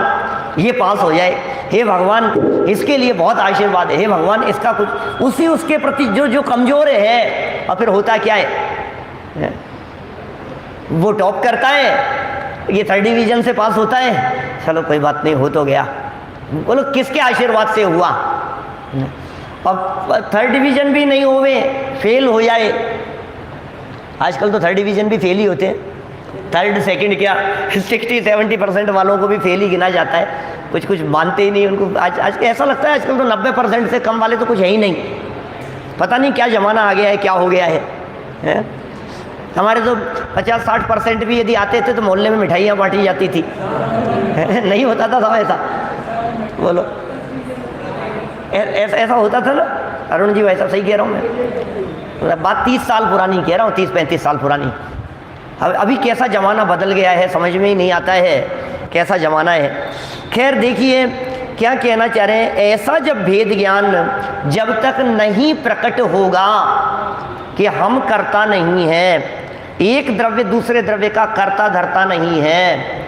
ये पास हो जाए, हे भगवान इसके लिए बहुत आशीर्वाद है, हे भगवान इसका कुछ, उसी उसके प्रति जो कमज़ोर है। और फिर होता क्या है, वो टॉप करता है, ये 3rd डिवीज़न से पास होता है, चलो कोई बात नहीं, हो तो गया। बोलो किसके आशीर्वाद से हुआ? अब 3rd डिवीज़न भी नहीं होवे, फेल हो जाए। आजकल तो 3rd डिवीज़न भी फेल ही होते हैं, 3rd 2nd क्या 60-70% वालों को भी फेल ही गिना जाता है। कुछ मानते ही नहीं उनको। आज ऐसा लगता है आजकल तो 90% से कम वाले तो कुछ है ही नहीं। पता नहीं क्या ज़माना आ गया है, क्या हो गया है? हमारे तो 50-60% भी यदि आते थे तो मोहल्ले में मिठाइयाँ बांटी जाती थी नहीं होता था सब ऐसा? बोलो, ऐसा होता था ना अरुण जी? वैसा सही कह रहा हूँ मैं? बात 30 साल पुरानी कह रहा हूँ, 30-35 साल पुरानी। अभी कैसा ज़माना बदल गया है, समझ में ही नहीं आता है कैसा ज़माना है। खैर देखिए क्या कहना चाह रहे हैं, ऐसा जब भेद ज्ञान जब तक नहीं प्रकट होगा कि हम करता नहीं है, एक द्रव्य दूसरे द्रव्य का कर्ता धरता नहीं है,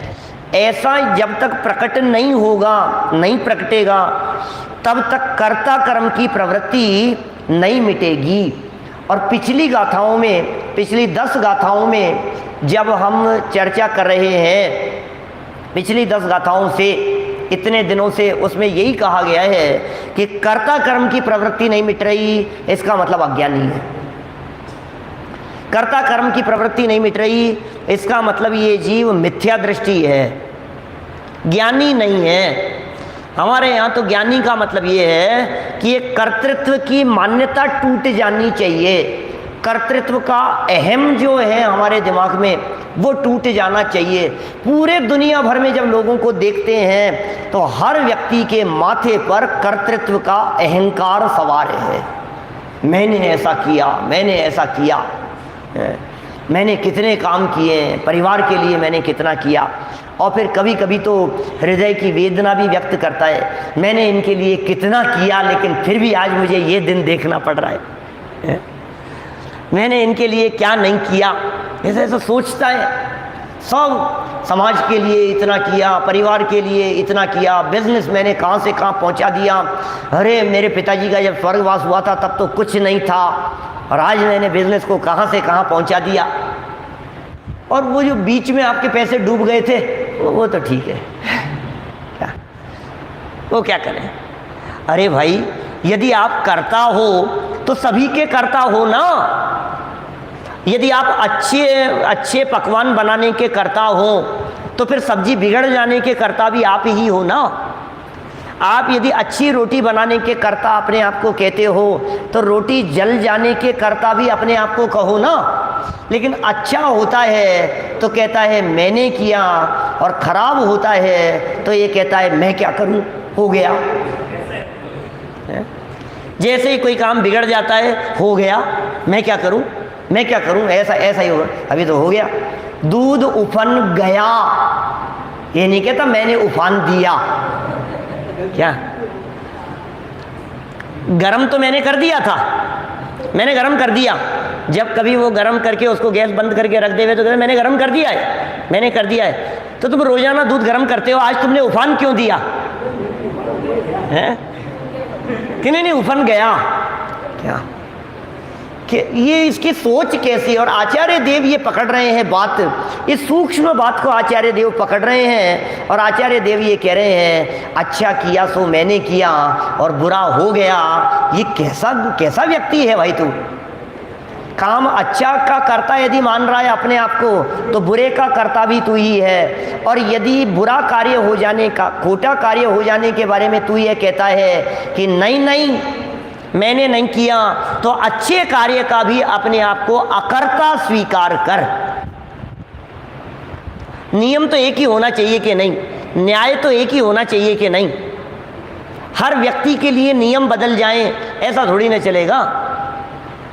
ऐसा जब तक प्रकट नहीं होगा, नहीं प्रकटेगा, तब तक कर्ता कर्म की प्रवृत्ति नहीं मिटेगी। और पिछली गाथाओं में, पिछली 10 गाथाओं में जब हम चर्चा कर रहे हैं, पिछली 10 गाथाओं से इतने दिनों से, उसमें यही कहा गया है कि कर्ता कर्म की प्रवृत्ति नहीं मिट रही, इसका मतलब अज्ञानी है। कर्ता कर्म की प्रवृत्ति नहीं मिट रही, इसका मतलब ये जीव मिथ्या दृष्टि है, ज्ञानी नहीं है। हमारे यहाँ तो ज्ञानी का मतलब ये है कि ये कर्तृत्व की मान्यता टूट जानी चाहिए, कर्तृत्व का अहम जो है हमारे दिमाग में वो टूट जाना चाहिए। पूरे दुनिया भर में जब लोगों को देखते हैं तो हर व्यक्ति के माथे पर कर्तृत्व का अहंकार सवार है। मैंने ऐसा किया, मैंने ऐसा किया, मैंने कितने काम किए, परिवार के लिए मैंने कितना किया। और फिर कभी कभी तो हृदय की वेदना भी व्यक्त करता है, मैंने इनके लिए कितना किया लेकिन फिर भी आज मुझे ये दिन देखना पड़ रहा है, मैंने इनके लिए क्या नहीं किया। ऐसा ऐसा सोचता है। सब समाज के लिए इतना किया, परिवार के लिए इतना किया, बिजनेस मैंने कहाँ से कहाँ पहुँचा दिया। अरे मेरे पिताजी का जब स्वर्गवास हुआ था तब तो कुछ नहीं था और आज मैंने बिजनेस को कहाँ से कहाँ पहुँचा दिया। और वो जो बीच में आपके पैसे डूब गए थे वो तो ठीक है, क्या वो क्या करें। अरे भाई यदि आप करता हो तो सभी के करता हो ना। यदि आप अच्छे पकवान बनाने के करता हो तो फिर सब्जी बिगड़ जाने के करता भी आप ही हो ना। आप यदि अच्छी रोटी बनाने के कर्ता अपने आप को कहते हो तो रोटी जल जाने के कर्ता भी अपने आप को कहो ना। लेकिन अच्छा होता है तो कहता है मैंने किया, और खराब होता है तो ये कहता है मैं क्या करूं, हो गया। जैसे ही कोई काम बिगड़ जाता है, हो गया, मैं क्या करूं, मैं क्या करूं, ऐसा ही होगा। अभी तो हो गया, दूध उफन गया, ये नहीं कहता मैंने उफान दिया। क्या गरम तो मैंने कर दिया था, मैंने गरम कर दिया। जब कभी वो गरम करके उसको गैस बंद करके रख देवे तो कहते मैंने गरम कर दिया है, मैंने कर दिया है। तो तुम रोजाना दूध गरम करते हो, आज तुमने उफान क्यों दिया है कि नहीं उफान गया। क्या कि ये इसकी सोच कैसी। और आचार्य देव ये पकड़ रहे हैं बात, इस सूक्ष्म बात को आचार्य देव पकड़ रहे हैं। और आचार्य देव ये कह रहे हैं अच्छा किया सो मैंने किया और बुरा हो गया। ये कैसा व्यक्ति है भाई तू। काम अच्छा का कर्ता यदि मान रहा है अपने आप को तो बुरे का कर्ता भी तू ही है। और यदि बुरा कार्य हो जाने का, खोटा कार्य हो जाने के बारे में तू ये कहता है कि नहीं मैंने नहीं किया, तो अच्छे कार्य का भी अपने आप को अकर्ता स्वीकार कर। नियम तो एक ही होना चाहिए कि नहीं, न्याय तो एक ही होना चाहिए कि नहीं। हर व्यक्ति के लिए नियम बदल जाएं ऐसा थोड़ी ना चलेगा।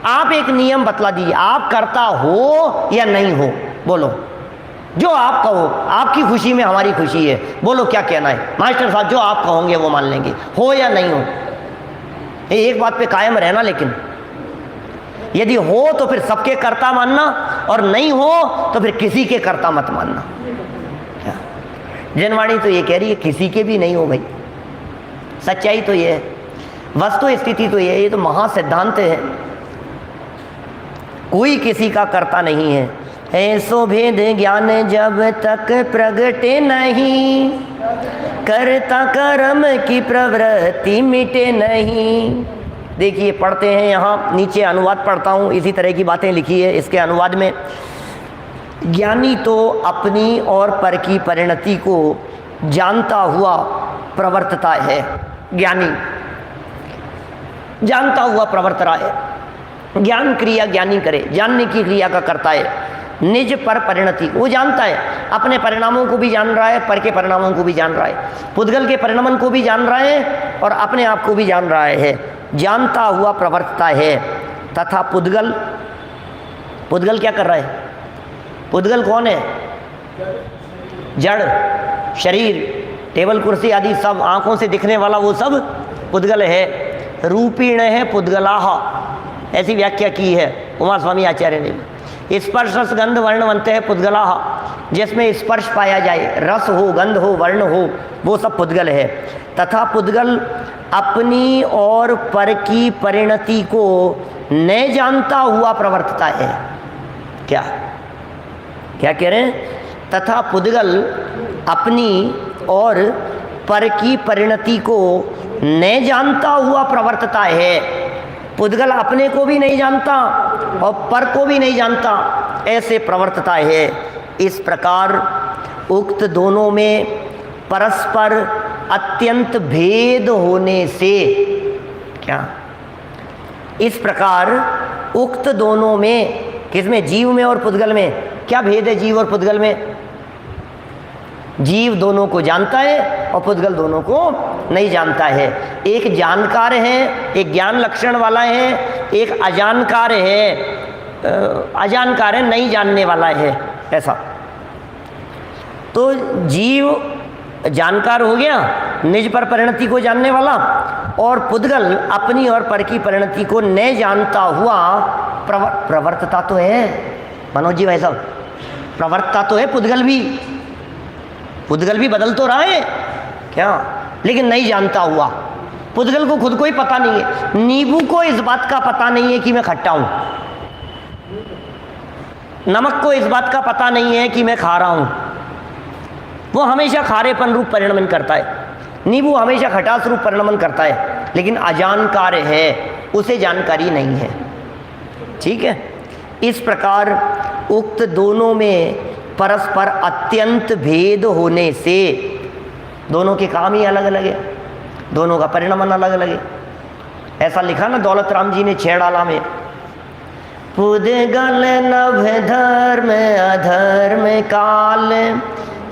आप एक नियम बतला दीजिए, आप करता हो या नहीं हो, बोलो जो आप कहो। आपकी खुशी में हमारी खुशी है, बोलो क्या कहना है। मास्टर साहब जो आप कहोगे वो मान लेंगे, हो या नहीं हो। एक बात पे कायम रहना, लेकिन यदि हो तो फिर सबके कर्ता मानना, और नहीं हो तो फिर किसी के कर्ता मत मानना। जनवाणी तो ये कह रही है किसी के भी नहीं हो भाई। सच्चाई तो ये है, वस्तु स्थिति तो ये है, ये तो महासिद्धांत है। कोई किसी का कर्ता नहीं है। ऐसो भेद ज्ञान जब तक प्रगटे नहीं, करता कर्म की प्रवृत्ति मिटे नहीं। देखिए पढ़ते हैं, यहाँ नीचे अनुवाद पढ़ता हूँ, इसी तरह की बातें लिखी है इसके अनुवाद में। ज्ञानी तो अपनी और पर की परिणति को जानता हुआ प्रवर्तता है। ज्ञानी जानता हुआ प्रवर्त रहा है। ज्ञान क्रिया ज्ञानी करे, जानने की क्रिया का करता है। निज पर परिणति, वो जानता है, अपने परिणामों को भी जान रहा है, पर के परिणामों को भी जान रहा है, पुद्गल के परिणामन को भी जान रहा है और अपने आप को भी जान रहा है। जानता हुआ प्रवर्तता है। तथा पुद्गल क्या कर रहा है? पुद्गल कौन है? जड़ शरीर, टेबल कुर्सी आदि सब आंखों से दिखने वाला वो सब पुद्गल है। रूपीण है पुद्गलाह, ऐसी व्याख्या की है उमा स्वामी आचार्य ने। स्पर्श रस गंध वर्णवंत है पुद्गलाह, जिसमें स्पर्श पाया जाए, रस हो, गंध हो, वर्ण हो, वो सब पुद्गल है। तथा पुद्गल अपनी और पर की परिणति को न जानता हुआ प्रवर्तता है। क्या कह रहे हैं? तथा पुद्गल अपनी और पर की परिणति को न जानता हुआ प्रवर्तता है। पुद्गल अपने को भी नहीं जानता और पर को भी नहीं जानता, ऐसे प्रवर्तता है। इस प्रकार उक्त दोनों में परस्पर अत्यंत भेद होने से, क्या इस प्रकार उक्त दोनों में, किसमें? जीव में और पुद्गल में। क्या भेद है जीव और पुद्गल में? जीव दोनों को जानता है और पुद्गल दोनों को नहीं जानता है। एक जानकार है, एक ज्ञान लक्षण वाला है, एक अजानकार है, अजानकार है, नहीं जानने वाला है, ऐसा। तो जीव जानकार हो गया, निज पर परिणति को जानने वाला, और पुद्गल अपनी और पर की परिणति को न जानता हुआ प्रवर्तता तो है। मनोज जी, वैसा प्रवर्तता तो है पुद्गल भी बदल तो रहा है क्या, लेकिन नहीं जानता हुआ। पुद्गल को खुद को ही पता नहीं है, नींबू को इस बात का पता नहीं है कि मैं खट्टा हूं, नमक को इस बात का पता नहीं है कि मैं खा रहा हूं। वो हमेशा खारेपन रूप परिणमन करता है, नींबू हमेशा खटास रूप परिणमन करता है, लेकिन अजानकार है, उसे जानकारी नहीं है। ठीक है। इस प्रकार उक्त दोनों में परस्पर अत्यंत भेद होने से दोनों के काम ही अलग अलग है, दोनों का परिणमन अलग अलग है। ऐसा लिखा ना दौलत राम जी ने छेड़ाला में, पुद्गल नभ धर्म अधर्म काल,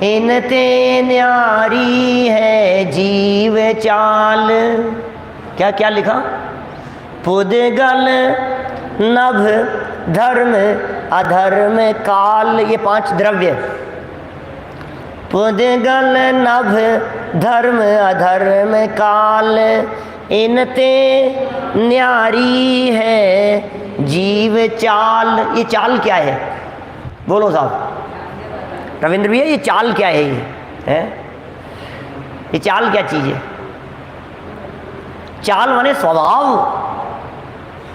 इनते न्यारी है जीव चाल। क्या क्या लिखा? पुद्गल नभ धर्म अधर्म काल, ये 5 द्रव्य। पुद्गल नभ धर्म अधर्म काल, इनते न्यारी है जीव चाल। ये चाल क्या है? बोलो साहब रविंद्र भैया, ये चाल क्या है? ये चाल क्या चीज है? चाल माने स्वभाव।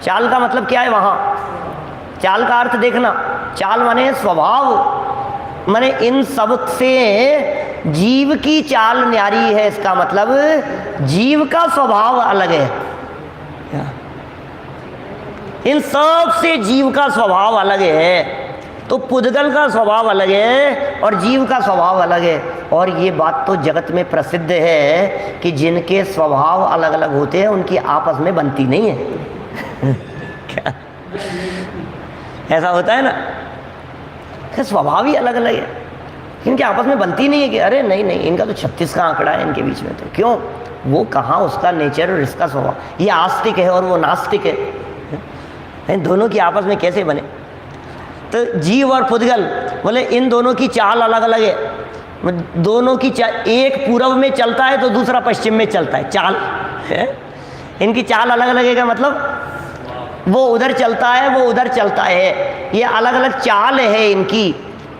चाल का मतलब क्या है? वहां चाल का अर्थ देखना, चाल माने स्वभाव, माने इन सब से जीव की चाल न्यारी है। इसका मतलब जीव का स्वभाव अलग है, इन सब से जीव का स्वभाव अलग है। तो पुद्गल का स्वभाव अलग है और जीव का स्वभाव अलग है। और ये बात तो जगत में प्रसिद्ध है कि जिनके स्वभाव अलग अलग होते हैं उनकी आपस में बनती नहीं है। क्या ऐसा होता है ना कि स्वभाव ही अलग अलग है, इनके आपस में बनती नहीं है कि अरे नहीं नहीं इनका तो 36 का आंकड़ा है इनके बीच में, तो क्यों? वो कहाँ उसका नेचर और इसका स्वभाव, ये आस्तिक है और वो नास्तिक है, दोनों की आपस में कैसे बने? तो जीव और पुद्गल बोले इन दोनों की चाल अलग अलग है। दोनों की एक पूर्व में चलता है तो दूसरा पश्चिम में चलता है, चाल है। इनकी चाल अलग अलग है का मतलब वो उधर चलता है, वो उधर चलता है, ये अलग अलग चाल है इनकी।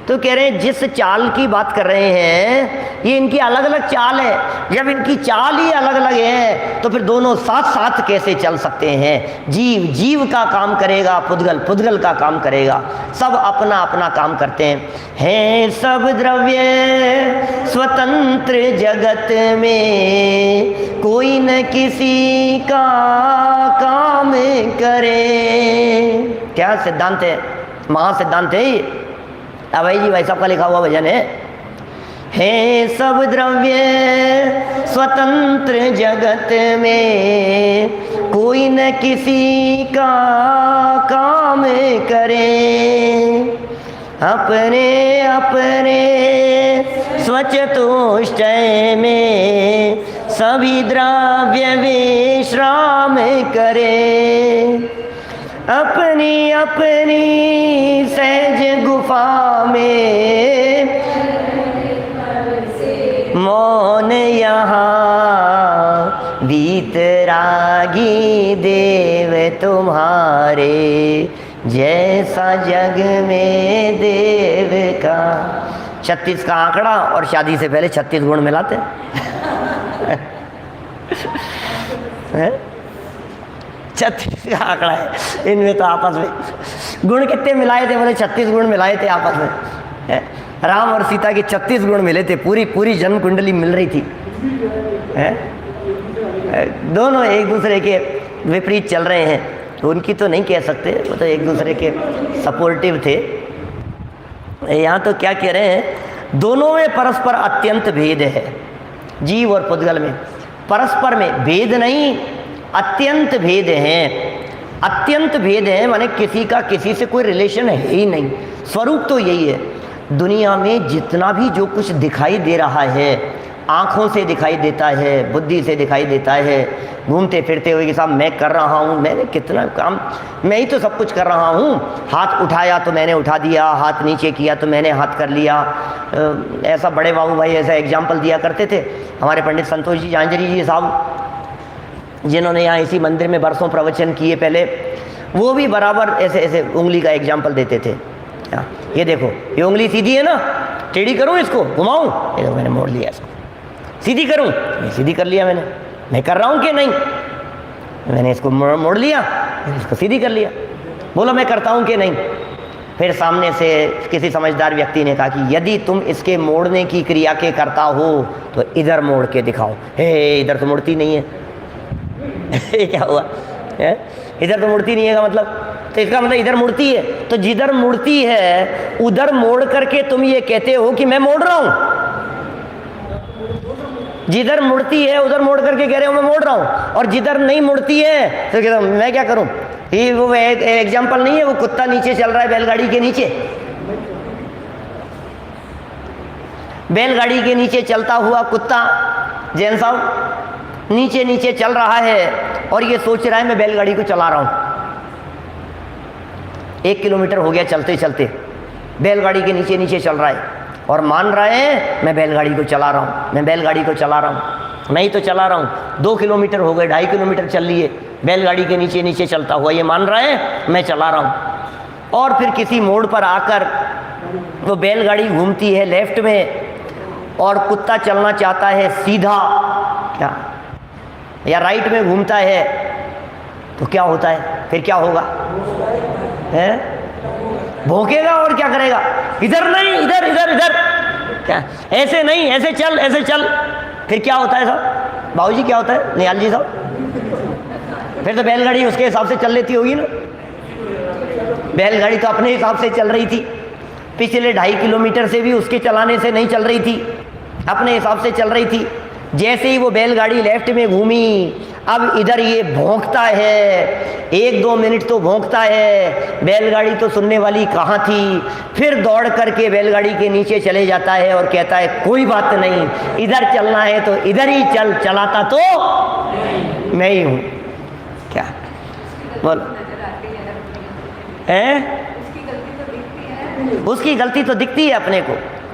तो कह रहे हैं जिस चाल की बात कर रहे हैं ये इनकी अलग अलग चाल है। जब इनकी चाल ही अलग अलग है तो फिर दोनों साथ साथ कैसे चल सकते हैं? जीव जीव का काम करेगा, पुद्गल पुद्गल का काम करेगा, सब अपना अपना काम करते हैं सब द्रव्य स्वतंत्र जगत में, कोई न किसी का काम करे। क्या सिद्धांत है? महासिद्धांत है। अभय जी भाई साहब का लिखा हुआ भजन है सब द्रव्य स्वतंत्र जगत में, कोई न किसी का काम करे, अपने अपने स्वचतुष्ट में सभी द्रव्य विश्राम करे, अपनी अपनी सहज गुफा में मौन यहाँ वीतरागी देव तुम्हारे, जैसा जग में देव का। 36 का आंकड़ा और शादी से पहले 36 गुण मिलाते हैं। 36 का आंकड़ा है इनमें, तो आपस में गुण कितने मिलाए थे? बोले 36 गुण मिलाए थे आपस में। राम और सीता के 36 गुण मिले थे, पूरी पूरी जन्म कुंडली मिल रही थी। दोनों एक दूसरे के विपरीत चल रहे हैं, तो उनकी तो नहीं कह सकते, वो तो एक दूसरे के सपोर्टिव थे। यहाँ तो क्या कह रहे हैं? दोनों में परस्पर अत्यंत भेद है। जीव और पुद्गल में परस्पर में भेद नहीं, अत्यंत भेद हैं। अत्यंत भेद है, माने किसी का किसी से कोई रिलेशन है ही नहीं। स्वरूप तो यही है। दुनिया में जितना भी जो कुछ दिखाई दे रहा है, आँखों से दिखाई देता है, बुद्धि से दिखाई देता है, घूमते फिरते हुए कि साहब मैं कर रहा हूँ, मैंने कितना काम, मैं ही तो सब कुछ कर रहा हूँ। हाथ उठाया तो मैंने उठा दिया, हाथ नीचे किया तो मैंने हाथ कर लिया। ऐसा बड़े बाबू भाई ऐसा एग्जाम्पल दिया करते थे। हमारे पंडित संतोष जी जांजरी जी साहब, जिन्होंने यहाँ इसी मंदिर में बरसों प्रवचन किए पहले, वो भी बराबर ऐसे ऐसे उंगली का एग्जाम्पल देते थे। ये देखो, ये उंगली सीधी है ना, टेढ़ी करूँ इसको, घुमाऊँ, ये देखो मैंने मोड़ लिया इसको, सीधी करूँ, ये सीधी कर लिया मैंने, मैं कर रहा हूँ कि नहीं, मैंने इसको मोड़ लिया, इसको सीधी कर लिया, बोलो मैं करता हूँ कि नहीं। फिर सामने से किसी समझदार व्यक्ति ने कहा कि यदि तुम इसके मोड़ने की क्रिया के करता हो तो इधर मोड़ के दिखाओ। हे, इधर तो मुड़ती नहीं है। क्या हुआ है? इधर तो मुड़ती नहीं है का मतलब, तो इसका मतलब इधर मुड़ती है। तो जिधर मुड़ती है उधर मोड़ करके तुम ये कहते हो कि मैं मोड़ रहा हूं। जिधर मुड़ती है उधर मोड़ करके कह रहे हो मैं मोड़ रहा हूं, और जिधर नहीं मुड़ती है तो कहता मैं क्या करूं। ये वो एग्जाम्पल नहीं है, वो कुत्ता नीचे चल रहा है बैलगाड़ी के नीचे, बैलगाड़ी के नीचे चलता हुआ कुत्ता जैन साहब नीचे नीचे चल रहा है और ये सोच रहा है मैं बैलगाड़ी को चला रहा हूं। 1 किलोमीटर हो गया चलते चलते, बैलगाड़ी के नीचे नीचे चल रहा है और मान रहा है मैं बैलगाड़ी को चला रहा हूं, मैं बैलगाड़ी को चला रहा हूं, मैं ही तो चला रहा हूं। 2 किलोमीटर हो गए, 2.5 किलोमीटर चल लिए, बैलगाड़ी के नीचे नीचे चलता हुआ ये मान रहा है मैं चला रहा हूं। और फिर किसी मोड़ पर आकर वो बैलगाड़ी घूमती है लेफ्ट में और कुत्ता चलना चाहता है सीधा, क्या या राइट में घूमता है, तो क्या होता है फिर, क्या होगा है? भौंकेगा और क्या करेगा, इधर नहीं इधर इधर इधर, क्या ऐसे नहीं ऐसे चल ऐसे चल। फिर क्या होता है साहब, बाबूजी क्या होता है निहाल जी साहब? फिर तो बैलगाड़ी उसके हिसाब से चल लेती होगी ना। बैलगाड़ी तो अपने हिसाब से चल रही थी, पिछले 2.5 किलोमीटर से भी उसके चलाने से नहीं चल रही थी, अपने हिसाब से चल रही थी। जैसे ही वो बैलगाड़ी लेफ्ट में घूमी, अब इधर ये भौंकता है, 1-2 मिनट तो भौंकता है, बैलगाड़ी तो सुनने वाली कहाँ थी। फिर दौड़ करके बैलगाड़ी के नीचे चले जाता है और कहता है कोई बात नहीं, इधर चलना है तो इधर ही चल, चलाता तो मैं ही हूँ। क्या बोल है? उसकी गलती तो दिखती है अपने को,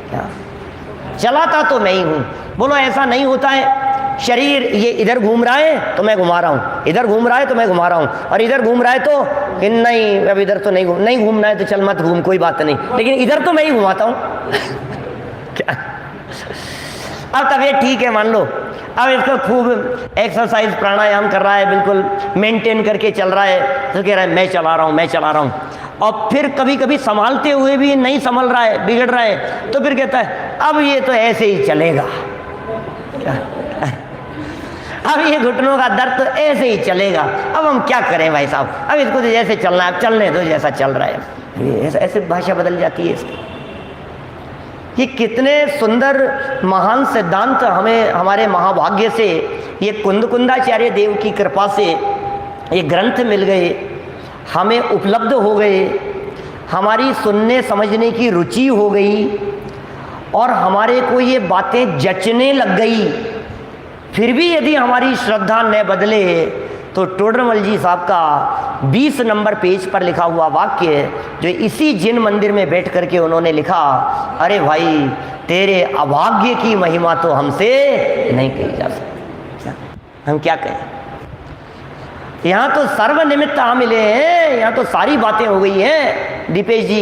क्या चलाता तो मैं ही हूँ। बोलो ऐसा नहीं होता है, शरीर ये इधर घूम रहा है तो मैं घुमा रहा हूँ, इधर घूम रहा है तो मैं घुमा रहा हूँ, और इधर घूम रहा है तो नहीं अब इधर तो नहीं घूमना है तो चल मत घूम, कोई बात नहीं, लेकिन इधर तो मैं ही घुमाता हूँ। क्या अब तबीयत ठीक है मान लो, अब इसको खूब एक्सरसाइज प्राणायाम कर रहा है, बिल्कुल मेंटेन करके चल रहा है, तो कह रहा है मैं चला रहा हूँ मैं चला रहा हूँ। और फिर कभी कभी संभालते हुए भी नहीं संभल रहा है, बिगड़ रहा है, तो फिर कहता है अब ये तो ऐसे ही चलेगा, अब ये घुटनों का दर्द तो ऐसे ही चलेगा, अब हम क्या करें भाई साहब, अब इसको तो जैसे चलना है अब चलने दो जैसा चल रहा है। ये ऐसे भाषा बदल जाती है इसकी। ये कितने सुंदर महान सिद्धांत हमें हमारे महाभाग्य से, ये कुंदकुंदाचार्य देव की कृपा से ये ग्रंथ मिल गए, हमें उपलब्ध हो गए, हमारी सुनने समझने की रुचि हो गई और हमारे को ये बातें जचने लग गई। फिर भी यदि हमारी श्रद्धा न बदले तो टोडरमल जी साहब का 20 नंबर पेज पर लिखा हुआ वाक्य जो इसी जिन मंदिर में बैठ करके उन्होंने लिखा, अरे भाई तेरे अभाग्य की महिमा तो हमसे नहीं कही जा सकती। हम क्या कहें, यहाँ तो सर्वनिमित्त आ मिले हैं, यहाँ तो सारी बातें हो गई हैं दीपेश जी।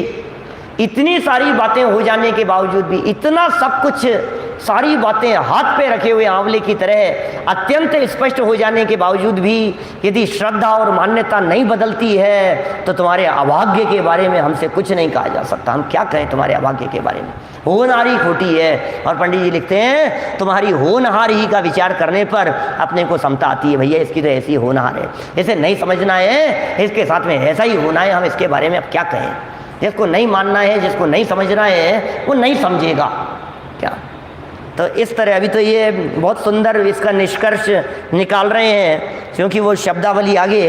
इतनी सारी बातें हो जाने के बावजूद भी, इतना सब कुछ, सारी बातें हाथ पे रखे हुए आंवले की तरह अत्यंत स्पष्ट हो जाने के बावजूद भी यदि श्रद्धा और मान्यता नहीं बदलती है तो तुम्हारे अभाग्य के बारे में हमसे कुछ नहीं कहा जा सकता। हम क्या कहें तुम्हारे अभाग्य के बारे में, होनहारी खोटी है। और पंडित जी लिखते हैं तुम्हारी होनहार ही का विचार करने पर अपने को समता आती है, भैया इसकी तो ऐसी होनहार है, इसे नहीं समझना है, इसके साथ में ऐसा ही होना है, हम इसके बारे में अब क्या कहें। जिसको नहीं मानना है, जिसको नहीं समझना है, वो नहीं समझेगा। क्या तो इस तरह अभी तो ये बहुत सुंदर इसका निष्कर्ष निकाल रहे हैं, क्योंकि वो शब्दावली आगे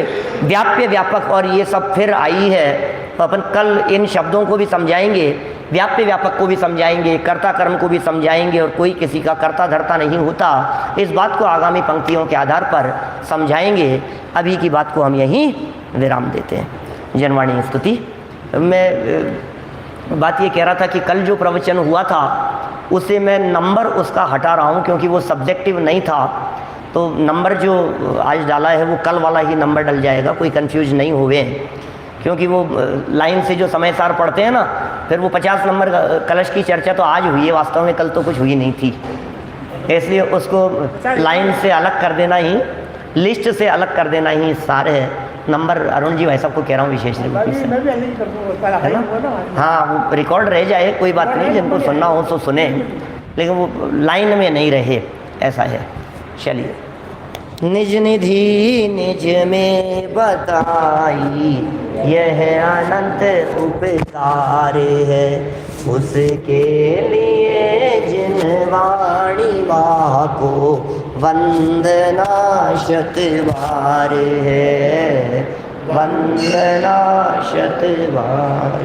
व्याप्य व्यापक और ये सब फिर आई है। तो अपन कल इन शब्दों को भी समझाएंगे, व्याप्य व्यापक को भी समझाएंगे, कर्ता कर्म को भी समझाएंगे, और कोई किसी का कर्ता धर्ता नहीं होता, इस बात को आगामी पंक्तियों के आधार पर समझाएंगे। अभी की बात को हम यहीं विराम देते हैं। जनवाणी स्तुति। मैं बात ये कह रहा था कि कल जो प्रवचन हुआ था उसे मैं नंबर उसका हटा रहा हूँ, क्योंकि वो सब्जेक्टिव नहीं था। तो नंबर जो आज डाला है वो कल वाला ही नंबर डल जाएगा, कोई कंफ्यूज नहीं हुए, क्योंकि वो लाइन से जो समय सार पढ़ते हैं ना, फिर वो 50 नंबर कलश की चर्चा तो आज हुई है, वास्तव में कल तो कुछ हुई नहीं थी, इसलिए उसको लाइन से अलग कर देना ही, लिस्ट से अलग कर देना ही सार है। नंबर अरुण जी भाई साहब को कह रहा हूँ विशेष रूप से, है ना? हाँ, वो रिकॉर्ड रह जाए, कोई बात नहीं, जिनको सुनना हो तो सुने, लेकिन वो लाइन में नहीं रहे, ऐसा है। चलिए। निज निधि निज में बताई यह अनंत उपकार है, उसके लिए जिन वाणी को वंदना शत बार है, वंदना शत बार।